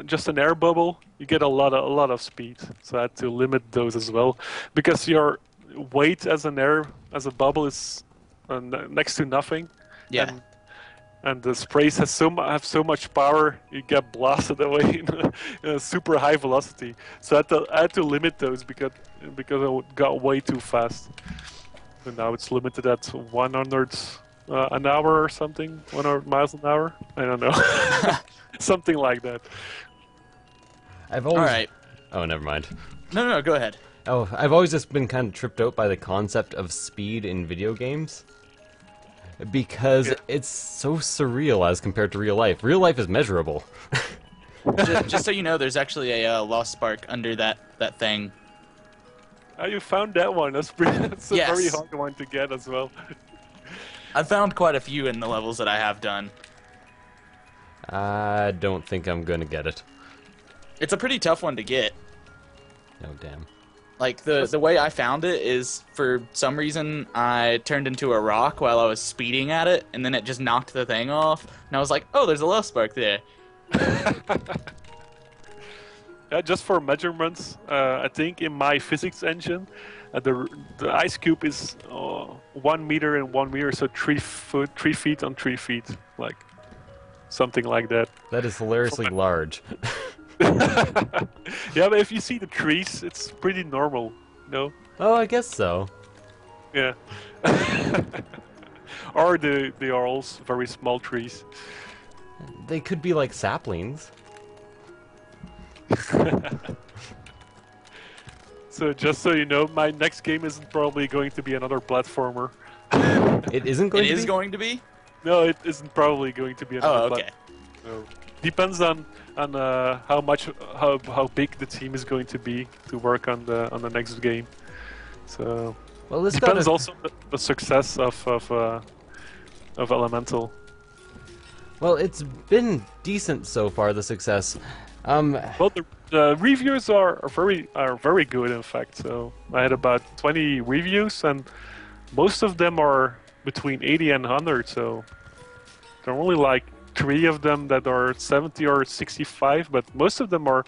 just an air bubble, you get a lot of speed. So I had to limit those as well, because your weight as a bubble is next to nothing. Yeah. And the sprays have so much power, you get blasted away in a super high velocity. So I had to limit those because I got way too fast. And now it's limited at 100 an hour or something, 100 miles an hour. I don't know, something like that. I've always... All right. Oh, never mind. No, go ahead. Oh, I've always just been kind of tripped out by the concept of speed in video games. Because it's so surreal as compared to real life. Real life is measurable. Just so you know, there's actually a lost spark under that thing. Oh, you found that one. That's a Yes. very hard one to get as well. I've found quite a few in the levels that I have done. I don't think I'm gonna get it. It's a pretty tough one to get. Oh, damn. Like, the way I found it is, for some reason, I turned into a rock while I was speeding at it, and then it just knocked the thing off, and I was like, oh, there's a lost spark there. Yeah, just for measurements, I think in my physics engine, the ice cube is 1 meter and 1 meter, so 3 feet on 3 feet, like something like that. That is hilariously large. Yeah, but if you see the trees, it's pretty normal, no? Oh, I guess so. Yeah. Or they are all very small trees. They could be like saplings. So just so you know, my next game isn't probably going to be another platformer. It isn't going It to is be? going to be? No, it isn't probably going to be another. Oh, okay. So, depends on how big the team is going to be to work on the next game. So Well, this depends also on the success of Elemental. Well, it's been decent so far, the success. Well, the reviews are very good, in fact. So I had about 20 reviews, and most of them are between 80 and 100. So there are only like 3 of them that are 70 or 65, but most of them are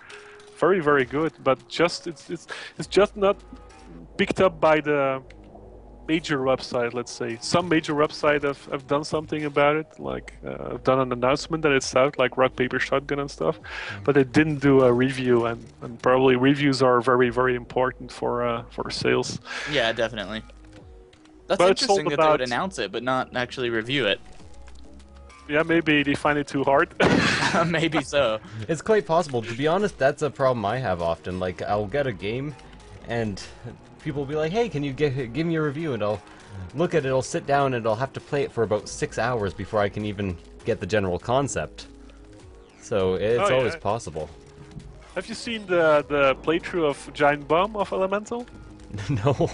very, very good. But it's just not picked up by the major website, let's say. Some major website have done something about it, like I've done an announcement that it's out, like Rock Paper Shotgun and stuff, but they didn't do a review, and probably reviews are very, very important for sales. Yeah, definitely. That's But it's all interesting that they would about- announce it, but not actually review it. Yeah, maybe they find it too hard. Maybe so. It's quite possible. To be honest, that's a problem I have often. Like, I'll get a game, and people will be like, hey, can you give me a review? And I'll look at it, I'll sit down, and I'll have to play it for about 6 hours before I can even get the general concept. So, it's always yeah. possible. Have you seen the playthrough of Giant Bomb of Elemental? No.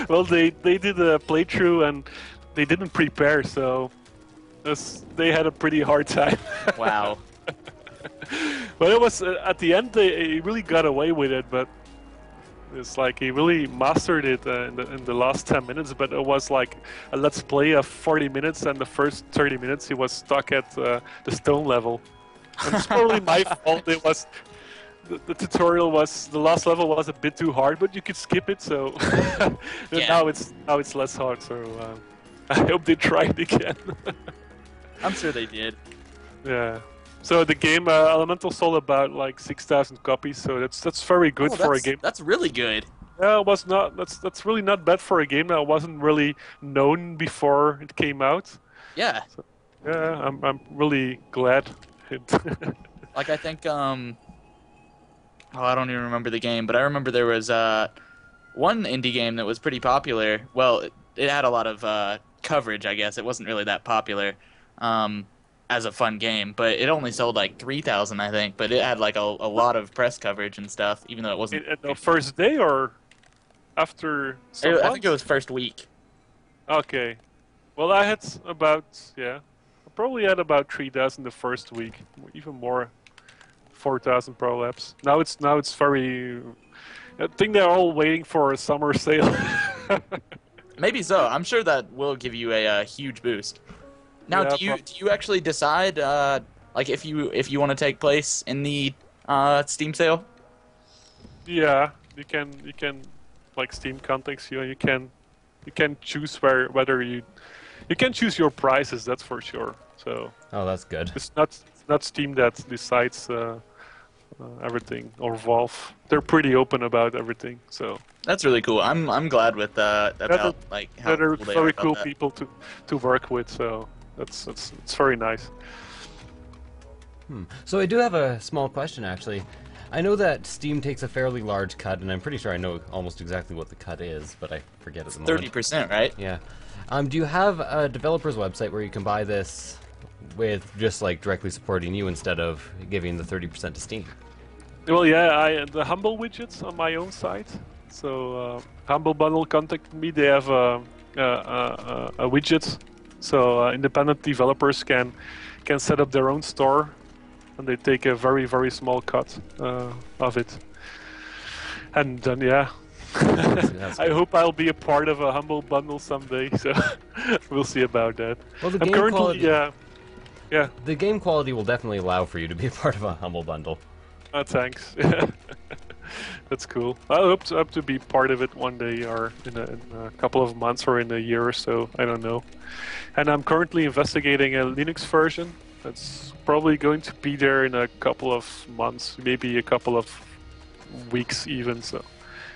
Well, they did a playthrough and they didn't prepare, so they had a pretty hard time. Wow. But it was at the end they really got away with it. But It's like he really mastered it in the last 10 minutes, but it was like a let's play of 40 minutes, and the first 30 minutes he was stuck at the stone level. And it's probably my fault. It was the tutorial was the last level was a bit too hard, but you could skip it. So Yeah. now it's less hard. So I hope they try it again. I'm sure they did. Yeah. So the game Elemental sold about like 6,000 copies. So that's very good Oh, for a game. That's really good. Yeah, it was not. That's really not bad for a game that wasn't really known before it came out. Yeah. So, yeah, I'm really glad. Like I think I don't even remember the game, but I remember there was one indie game that was pretty popular. Well, it had a lot of coverage, I guess. It wasn't really that popular as a fun game, but it only sold like 3,000, I think. But it had like a lot of press coverage and stuff, even though it wasn't. The first day or after some I think months? it was first week. Okay. Well, I had about, I probably had about 3,000 the first week, even more, 4,000 perhaps. Now it's very. I think they're all waiting for a summer sale. Maybe so. I'm sure that will give you a huge boost. Now, Yeah, do you actually decide like if you want to take place in the Steam sale? Yeah, you can like Steam context you can choose whether you can choose your prices, that's for sure. So Oh, that's good. it's not Steam that decides everything, or Valve. They're pretty open about everything. So That's really cool. I'm glad with about like how they're cool they are very about cool that. people to work with. So it's very nice. So I do have a small question, actually. I know that Steam takes a fairly large cut, and I'm pretty sure I know almost exactly what the cut is, but I forget at the moment. 30%, right? Yeah. Do you have a developer's website where you can buy this with just like directly supporting you instead of giving the 30% to Steam? Well, yeah, the Humble widgets on my own site. So Humble Bundle contacted me. They have a widget, so independent developers can set up their own store, and they take a very, very small cut of it. And then That's I good. hope I'll be a part of a Humble Bundle someday. So we'll see about that. Well, the I'm game currently quality, the game quality will definitely allow for you to be a part of a Humble Bundle. Thanks. That's cool. I hope to be part of it one day, or in a couple of months, or in a year or so. I don't know. And I'm currently investigating a Linux version. That's probably going to be there in a couple of months, maybe a couple of weeks even. So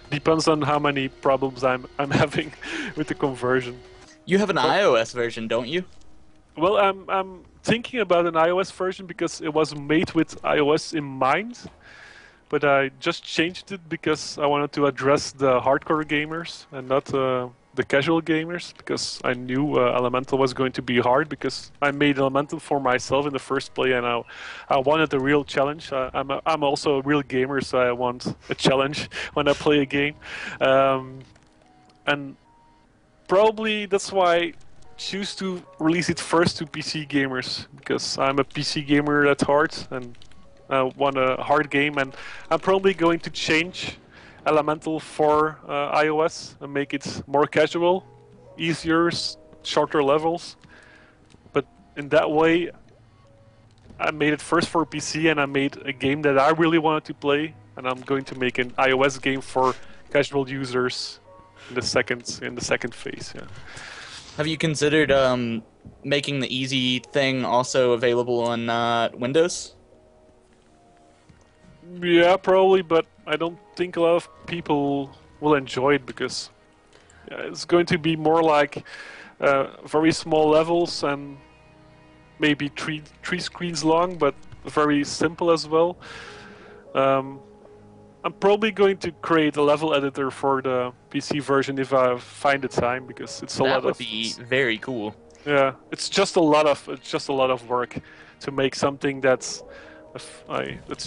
depends on how many problems I'm having with the conversion. You have an iOS version, don't you? Well, I'm thinking about an iOS version because it was made with iOS in mind, but I just changed it because I wanted to address the hardcore gamers and not the casual gamers, because I knew Elemental was going to be hard, because I made Elemental for myself in the first place, and I wanted a real challenge. I'm also a real gamer, so I want a challenge when I play a game, and probably that's why I choose to release it first to PC gamers, because I'm a PC gamer at heart and I want a hard game, and I'm probably going to change Elemental for iOS and make it more casual, easier, shorter levels. But in that way, I made it first for PC, and I made a game that I really wanted to play, and I'm going to make an iOS game for casual users in the second phase. Yeah. Have you considered making the easy thing also available on Windows? Yeah, probably, but I don't think a lot of people will enjoy it, because it's going to be more like very small levels and maybe three screens long, but very simple as well. I'm probably going to create a level editor for the PC version if I find the time, because it's a lot That of. would be very cool. Yeah, it's just a lot of work to make something that's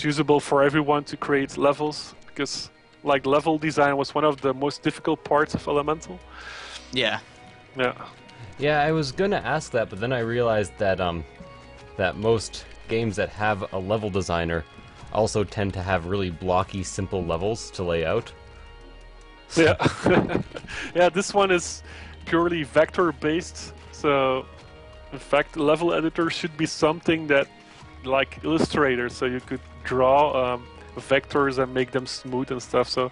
usable for everyone to create levels, because like level design was one of the most difficult parts of Elemental. Yeah. Yeah. Yeah, I was gonna ask that, but then I realized that that most games that have a level designer also tend to have really blocky, simple levels to lay out. Yeah. Yeah, this one is purely vector based. So, in fact, the level editor should be something that, like Illustrator, so you could draw vectors and make them smooth and stuff. So,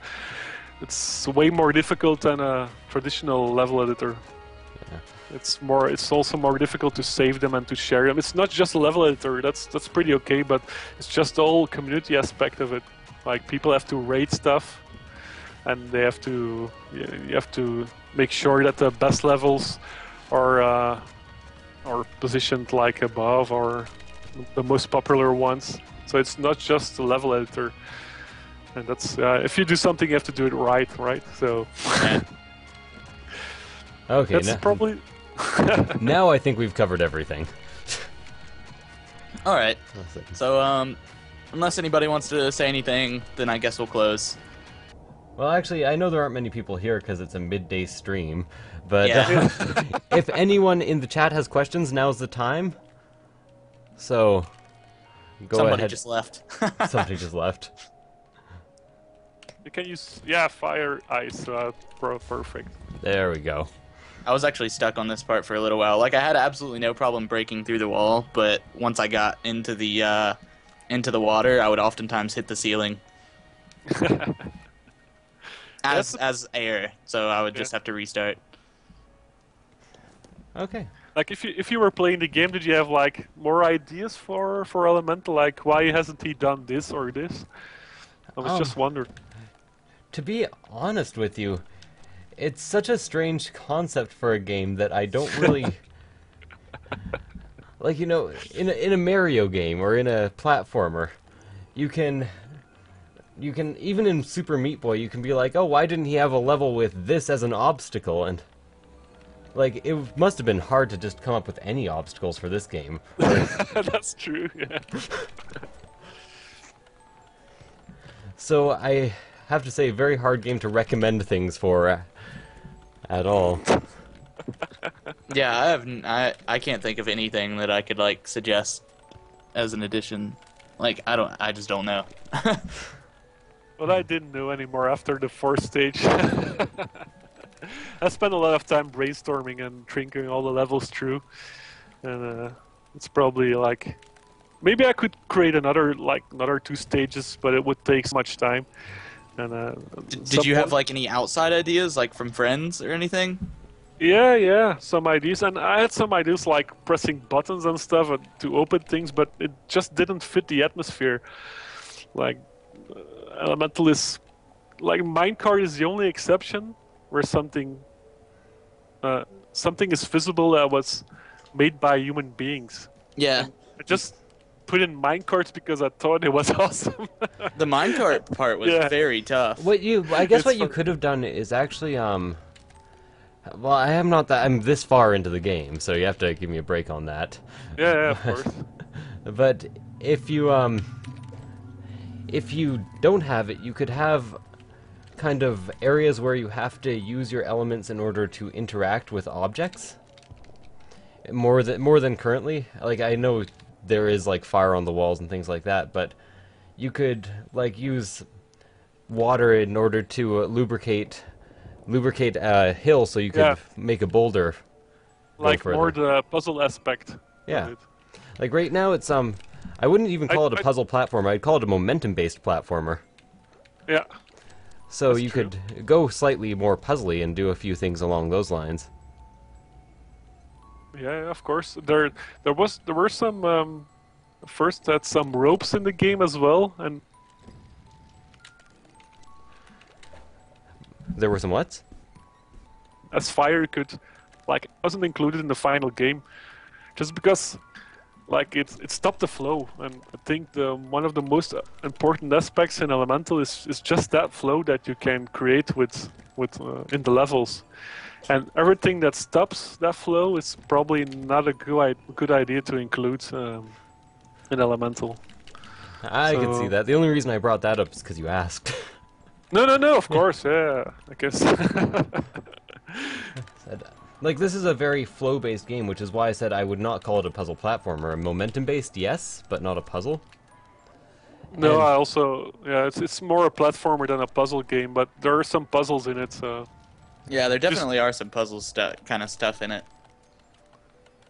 it's way more difficult than a traditional level editor. It's also more difficult to save them and to share them. It's not just a level editor. That's pretty okay, but it's just the whole community aspect of it. Like, people have to rate stuff, and they have to you have to make sure that the best levels are positioned like above or the most popular ones. So it's not just the level editor, and that's if you do something, you have to do it right. So Okay, that's probably. now I think we've covered everything. All right. So unless anybody wants to say anything, then I guess we'll close. Well, actually, I know there aren't many people here because it's a midday stream, but Yeah. if anyone in the chat has questions, now's the time. So, go Somebody ahead. just left. Somebody just left. You can use fire, ice, perfect. There we go. I was actually stuck on this part for a little while. Like, I had absolutely no problem breaking through the wall, but once I got into the water, I would oftentimes hit the ceiling as air. So I would just have to restart. Okay. Like, if you were playing the game, did you have like more ideas for Elemental? Like, why hasn't he done this or this? I was just wondering. To be honest with you, it's such a strange concept for a game that I don't really like. You know, in a Mario game or in a platformer, you can even in Super Meat Boy, you can be like, oh, why didn't he have a level with this as an obstacle? And like, it must have been hard to just come up with any obstacles for this game. That's true. Yeah. So I have to say, very hard game to recommend things for at all. Yeah, I can't think of anything that I could like suggest as an addition. Like, I just don't know. But I didn't know anymore after the fourth stage. I spent a lot of time brainstorming and drinking all the levels through, and it's probably like maybe I could create another 2 stages, but it would take so much time. And did you have like any outside ideas, like from friends or anything? Yeah, some ideas, and I had some ideas like pressing buttons and stuff to open things, but it just didn't fit the atmosphere. Like Elemental is like minecart is the only exception where something is visible that was made by human beings. Yeah. I just put in minecarts because I thought it was awesome. The minecart part was very tough. I guess what you could have done is actually well, I'm this far into the game, so you have to give me a break on that. Yeah, of course. But if you don't have it, you could have kind of areas where you have to use your elements in order to interact with objects. More than currently. Like, I know there is like fire on the walls and things like that, but you could like use water in order to lubricate a hill, so you could make a boulder. Like more the puzzle aspect. Yeah. Like right now, it's I wouldn't even call it a puzzle platformer. I'd call it a momentum-based platformer. Yeah. So you could go slightly more puzzly and do a few things along those lines. Yeah, of course. There were some first had some ropes in the game as well, and there were some what? As fire could, like, wasn't included in the final game, just because, like, it stopped the flow. And I think one of the most important aspects in Elemental is just that flow that you can create with in the levels. And everything that stops that flow is probably not a good idea to include in Elemental. I can see that. The only reason I brought that up is because you asked. No, of course, yeah, I guess. Like, this is a very flow-based game, which is why I said I would not call it a puzzle platformer. A momentum-based, yes, but not a puzzle. No, And- I also it's more a platformer than a puzzle game, but there are some puzzles in it. So Yeah, there definitely are some puzzle kind of stuff in it.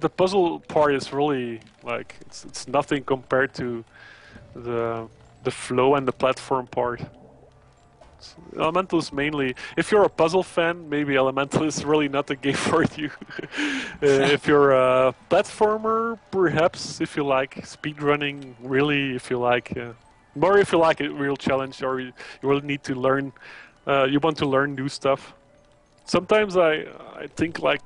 the puzzle part is really like it's nothing compared to the flow and the platform part. Elemental is mainly, if you're a puzzle fan, maybe Elemental is really not the game for you. If you're a platformer, perhaps. If you like speedrunning, really, if you like, more if you like a real challenge, or you will need to learn, you want to learn new stuff. Sometimes I think like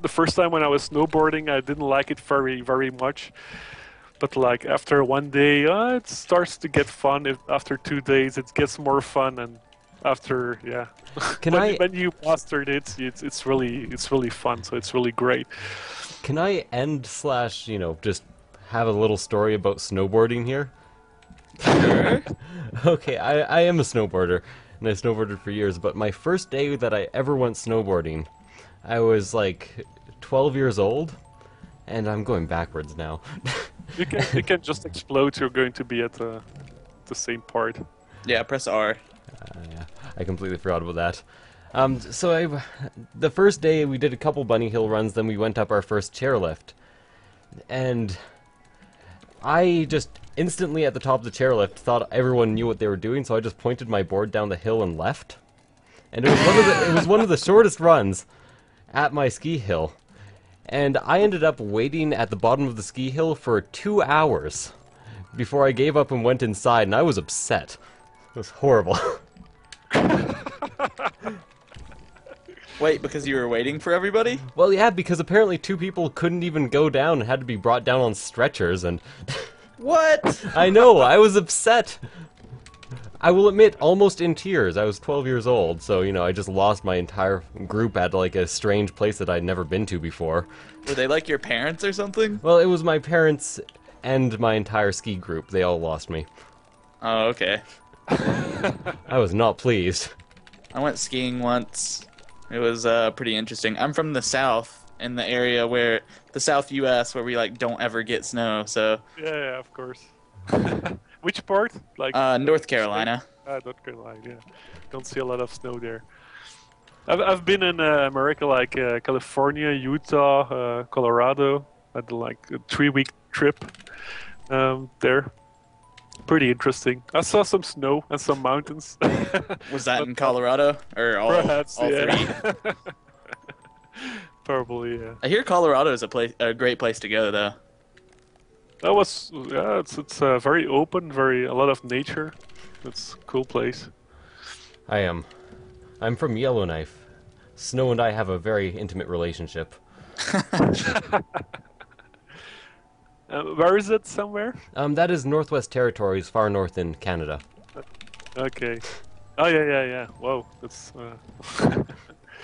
the first time when I was snowboarding, I didn't like it very much. But like after one day, it starts to get fun. After 2 days, it gets more fun, and after Can when you mastered it, it's really fun. So it's really great. Can I end slash, just have a little story about snowboarding here? Sure. Okay, I am a snowboarder, and I snowboarded for years, but my first day that I ever went snowboarding, I was like 12 years old, and I'm going backwards now. You can just explode. You're going to be at the same part. Yeah, press R. Yeah, I completely forgot about that. The first day we did a couple bunny hill runs, then we went up our first chairlift. And I just instantly at the top of the chairlift thought everyone knew what they were doing, so I just pointed my board down the hill and left. And it was one of the shortest runs at my ski hill. And I ended up waiting at the bottom of the ski hill for 2 hours before I gave up and went inside, and I was upset. It was horrible. Wait, because you were waiting for everybody? Well, yeah, because apparently 2 people couldn't even go down and had to be brought down on stretchers, and What? I know, I was upset. I will admit, almost in tears. I was 12 years old, so, I just lost my entire group at, like, a strange place that I'd never been to before. Were they like your parents or something? Well, it was my parents and my entire ski group. They all lost me. Oh, okay. I was not pleased. I went skiing once. It was pretty interesting. I'm from the south, in the area where the South U.S. where we like don't ever get snow. So Yeah, of course. Which part? Like North Carolina. North Carolina. Yeah, don't see a lot of snow there. I've been in America, like California, Utah, Colorado. I had like a 3-week trip there. Pretty interesting. I saw some snow and some mountains. Was that in Colorado or all Perhaps, all yeah. three? Probably, yeah. I hear Colorado is a great place to go though. That was, it's very open, a lot of nature. It's a cool place. I'm from Yellowknife. Snow and I have a very intimate relationship. Where is it? Somewhere? That is Northwest Territories, far north in Canada. Okay. Oh yeah. Whoa, that's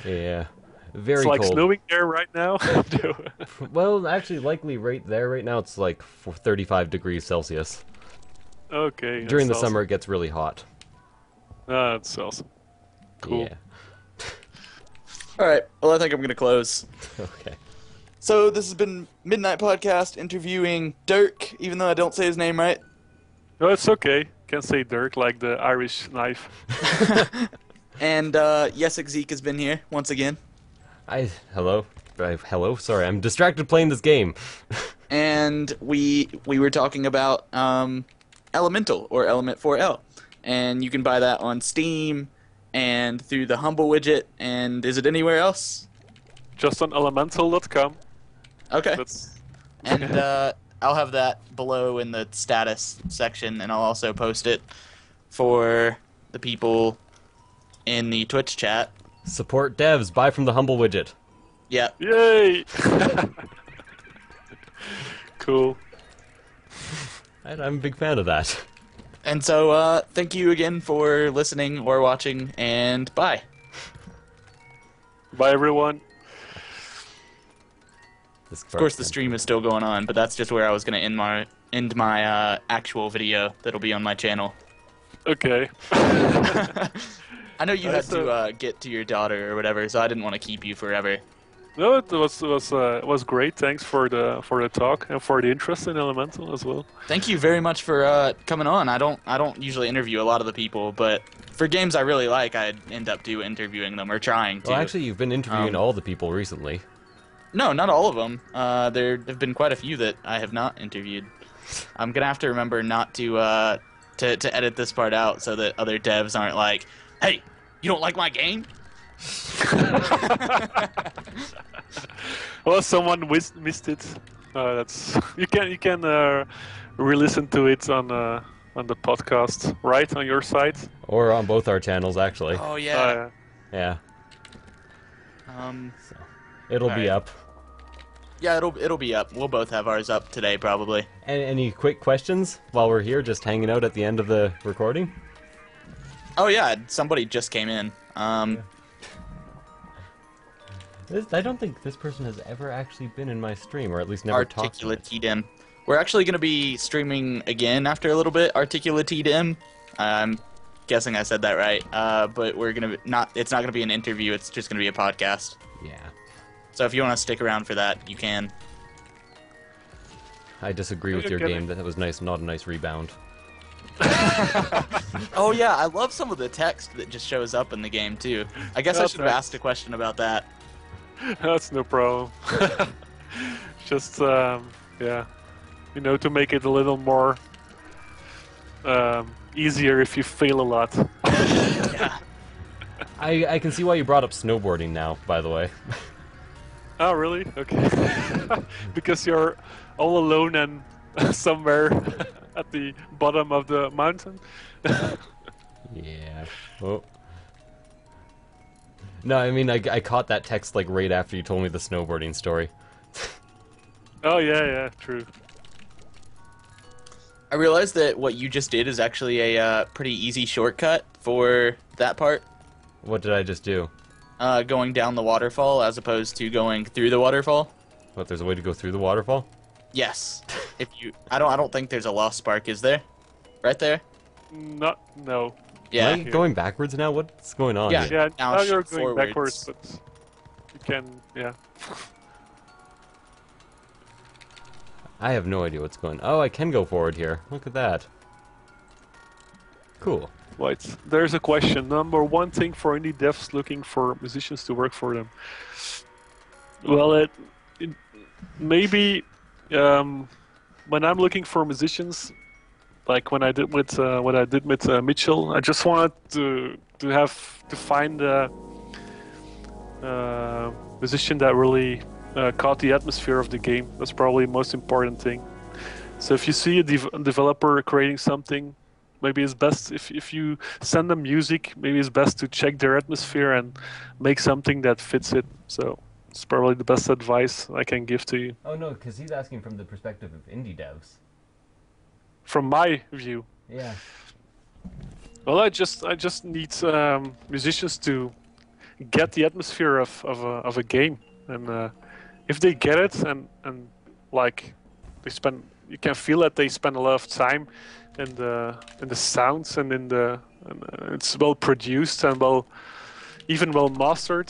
Yeah, very it's like cold. snowing there right now. Well, actually, likely right there right now it's like 35 degrees Celsius. Okay. During the that's summer, it gets really hot. awesome. That's awesome. Cool. Yeah. All right. Well, I think I'm gonna close. Okay. So this has been Midnight Podcast interviewing Dirk, even though I don't say his name right. No, it's okay. Can say Dirk like the Irish knife. And Yesik Zeke has been here once again. Hello. Hello. Sorry, I'm distracted playing this game. And we were talking about Elemental or Element4l, and you can buy that on Steam and through the Humble widget. And is it anywhere else? Just on elemental.com. Okay. That's And I'll have that below in the status section, and I'll also post it for the people in the Twitch chat. Support devs. Buy from the Humble widget. Yeah. yay. Cool. I'm a big fan of that. And so thank you again for listening or watching, and bye. Bye everyone. Of course, the stream is still going on, but that's just where I was going to end my actual video that'll be on my channel. Okay. I know you had So- to get to your daughter or whatever, so I didn't want to keep you forever. No, it was great. Thanks for the talk and for the interest in Elemental as well. Thank you very much for coming on. I don't usually interview a lot of the people, but for games I really like, I end up interviewing them or trying to. Well, actually, you've been interviewing all the people recently. No, not all of them. There have been quite a few that I have not interviewed. I'm gonna have to remember not to edit this part out so that other devs aren't like, "Hey, you don't like my game?" Well, someone missed it. That's you can re-listen to it on the podcast, right, on your site. Or on both our channels, actually. Oh yeah. Yeah. Um. So, it'll be Alright. up. Yeah, it'll be up. We'll both have ours up today, probably. And any quick questions while we're here, just hanging out at the end of the recording? Oh yeah, somebody just came in. I don't think this person has ever actually been in my stream, or at least never talked to Articulate it. TDM. We're actually going to be streaming again after a little bit. Articulate TDM. I'm guessing I said that right. But we're gonna it's not gonna be an interview. It's just gonna be a podcast. Yeah. So if you want to stick around for that, you can. I disagree with your Okay. game. That was nice, not a nice rebound. Oh yeah, I love some of the text that just shows up in the game too. I guess I That's should have nice. asked a question about that. That's no problem. Just yeah, to make it a little more easier if you fail a lot. Yeah. I can see why you brought up snowboarding now, by the way. Oh, really? Okay. Because you're all alone and somewhere at the bottom of the mountain. Yeah. Oh. No, I mean, I caught that text like right after you told me the snowboarding story. Oh, yeah, true. I realized that what you just did is actually a pretty easy shortcut for that part. What did I just do? Going down the waterfall as opposed to going through the waterfall. What, there's a way to go through the waterfall? Yes. If you, I don't think there's a lost spark, is there? Right there. No. Yeah. Am I going backwards now? What's going on Yeah. here? Yeah, Now now you're shoot going backwards, forwards. but you can, yeah. I have no idea what's going on. Oh, I can go forward here. Look at that. Cool. Right. There's a question. Number one thing for indie devs looking for musicians to work for them. Well, it maybe when I'm looking for musicians, like when I did with what I did with Mitchell, I just wanted to find a musician that really caught the atmosphere of the game. That's probably the most important thing. So if you see a developer creating something, maybe it's best if you send them music, maybe it's best to check their atmosphere and make something that fits it. So it's probably the best advice I can give to you. Oh no, because he's asking from the perspective of indie devs. From my view. Yeah. Well, I just need musicians to get the atmosphere of a game, and if they get it and like you can feel that they spend a lot of time in the sounds and it's well produced and even well mastered.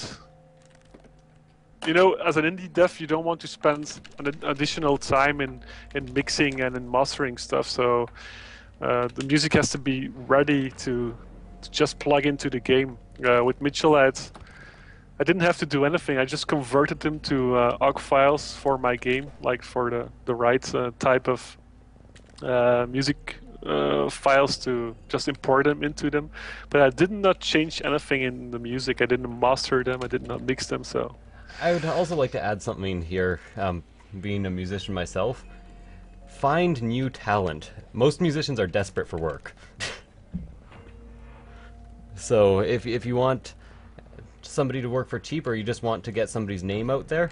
As an indie dev, you don't want to spend an additional time in mixing and in mastering stuff. So the music has to be ready to just plug into the game. With Mitchell, I didn't have to do anything. I just converted them to OGG files for my game, like for the right type of music files to just import them into them. But I did not change anything in the music. I didn't master them. I did not mix them. So. I would also like to add something here, being a musician myself. Find new talent. Most musicians are desperate for work. So if you want somebody to work for cheap or you just want to get somebody's name out there,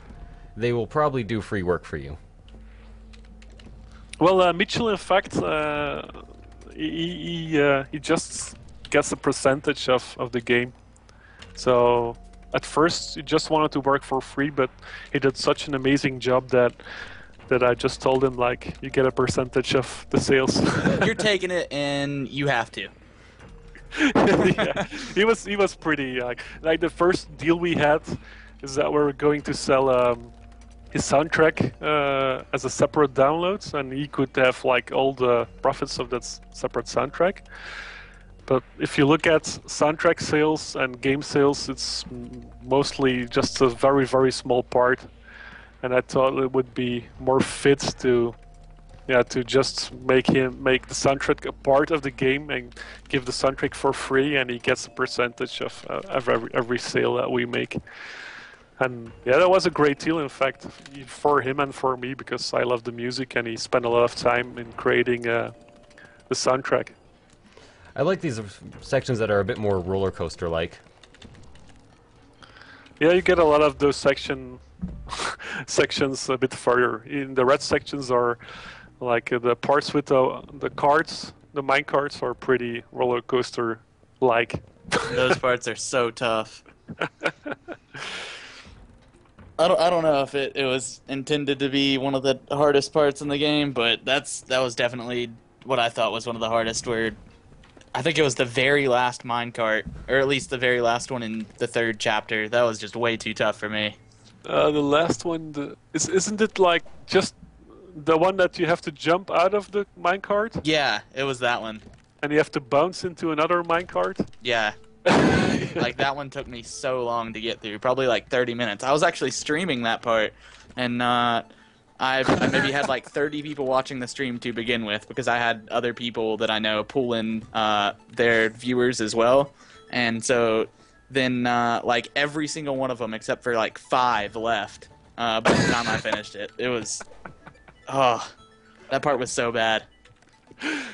they will probably do free work for you. Well, Mitchell, in fact, he just gets a percentage of the game. So at first, he just wanted to work for free, but he did such an amazing job that I just told him, like, you get a percentage of the sales. You're taking it, and you have to. Yeah, he was pretty like the first deal we had. is that we're going to sell his soundtrack as a separate download, and he could have like all the profits of that separate soundtrack. But if you look at soundtrack sales and game sales, it's mostly just a very, very small part. And I thought it would be more fit to just make the soundtrack a part of the game and give the soundtrack for free, and he gets a percentage of every sale that we make. And yeah, that was a great deal, in fact, for him and for me, because I love the music and he spent a lot of time in creating the soundtrack. I like these sections that are a bit more roller coaster like. Yeah, you get a lot of those sections a bit further. In the red sections are like the parts with the cards, the mine carts are pretty roller coaster like. Those parts are so tough. I don't know if it was intended to be one of the hardest parts in the game, but that was definitely what I thought was one of the hardest, where I think it was the very last minecart, or at least the very last one in the 3rd chapter. That was just way too tough for me. The last one, isn't it like just the one that you have to jump out of the minecart? Yeah, it was that one. And you have to bounce into another minecart? Yeah. Like, that one took me so long to get through, probably like 30 minutes. I was actually streaming that part, and I maybe had like 30 people watching the stream to begin with, because I had other people that I know pull in their viewers as well. And so then like every single one of them except for like 5 left by the time I finished it. It was, oh, that part was so bad.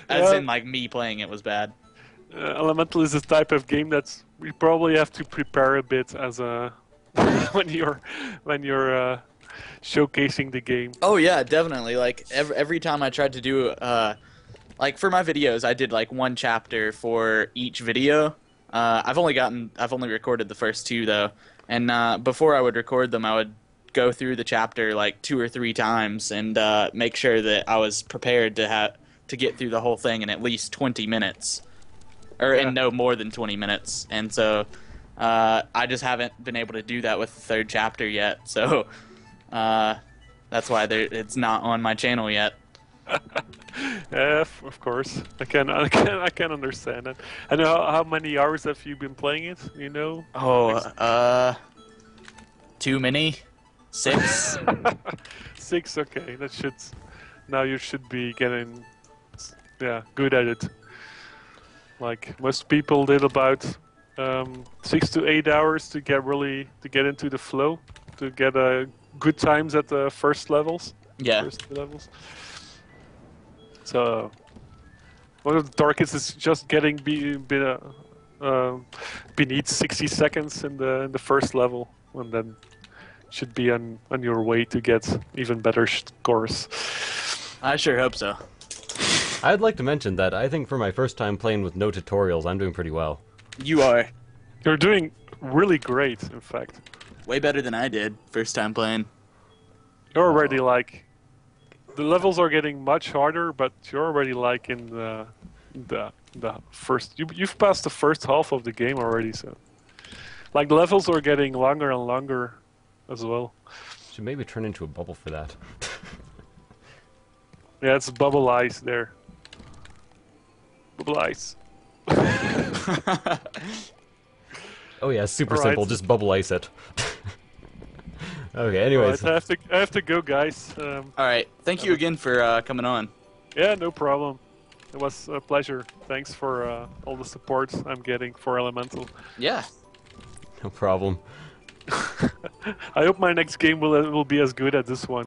As in, like, me playing it was bad. Elemental is a type of game that we probably have to prepare a bit as a when you're showcasing the game. Oh yeah, definitely. Like every time I tried to do like for my videos, I did like 1 chapter for each video. I've only recorded the first 2 though, and before I would record them, I would go through the chapter like 2 or 3 times and make sure that I was prepared to get through the whole thing in at least 20 minutes. Or in no more than 20 minutes, and so I just haven't been able to do that with the 3rd chapter yet. So that's why it's not on my channel yet. Yeah, of course. I can understand it. And how many hours have you been playing it? You know? Oh, too many. 6. 6. Okay, now you should be getting good at it. Like most people did about 6 to 8 hours to get into the flow, to get good times at the first levels. Yeah. First 2 levels. So one of the targets is just getting beneath 60 seconds in the first level, and then should be on your way to get even better scores. I sure hope so. I'd like to mention that I think for my first time playing with no tutorials, I'm doing pretty well. You are. You're doing really great, in fact. Way better than I did first time playing. You're already like... The levels are getting much harder, but you're already like in the first... You've passed the first half of the game already, so... Like, the levels are getting longer and longer as well. Should maybe turn into a bubble for that. Yeah, it's bubble ice there. Bubble ice. Oh yeah, super All simple. right. Just bubble ice it. Okay. Anyways, Right, I have to go, guys. All right. Thank you again for coming on. Yeah, no problem. It was a pleasure. Thanks for all the support I'm getting for Elemental. Yeah. no problem. I hope my next game will be as good as this one.